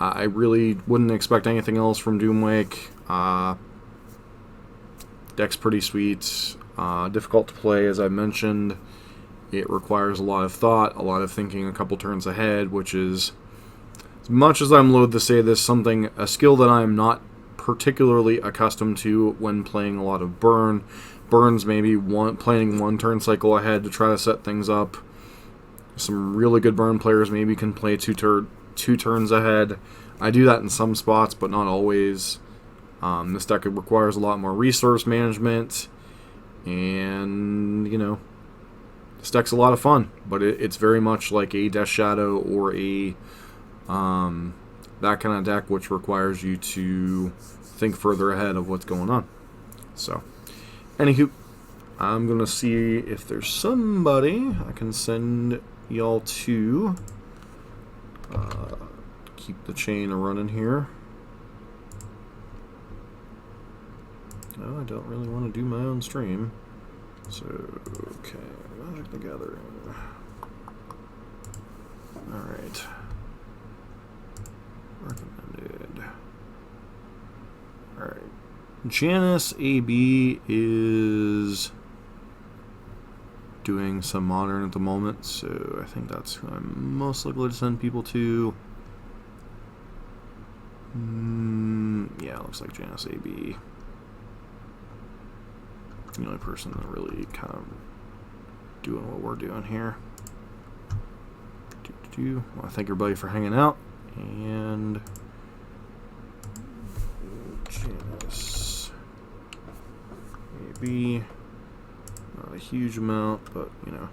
Speaker 1: I really wouldn't expect anything else from Doomwake. Deck's pretty sweet. Difficult to play, as I mentioned. It requires a lot of thought, a lot of thinking a couple turns ahead, which is, as much as I'm loath to say this, a skill that I'm not particularly accustomed to when playing a lot of burn. Burns maybe planning one turn cycle ahead to try to set things up. Some really good burn players maybe can play two turns ahead. I do that in some spots, but not always. This deck requires a lot more resource management, and, you know, this deck's a lot of fun, but it's very much like a Death Shadow or a that kind of deck, which requires you to think further ahead of what's going on. So, anywho, I'm going to see if there's somebody I can send y'all to keep the chain running here. No, I don't really want to do my own stream. So, okay, Magic the Gathering. Alright. Recommended. Alright. Janice AB is doing some Modern at the moment, so I think that's who I'm most likely to send people to. Yeah, looks like Janice AB. The only person that really kind of doing what we're doing here. Well, I thank everybody for hanging out, and Janice AB. Not a huge amount, but you know.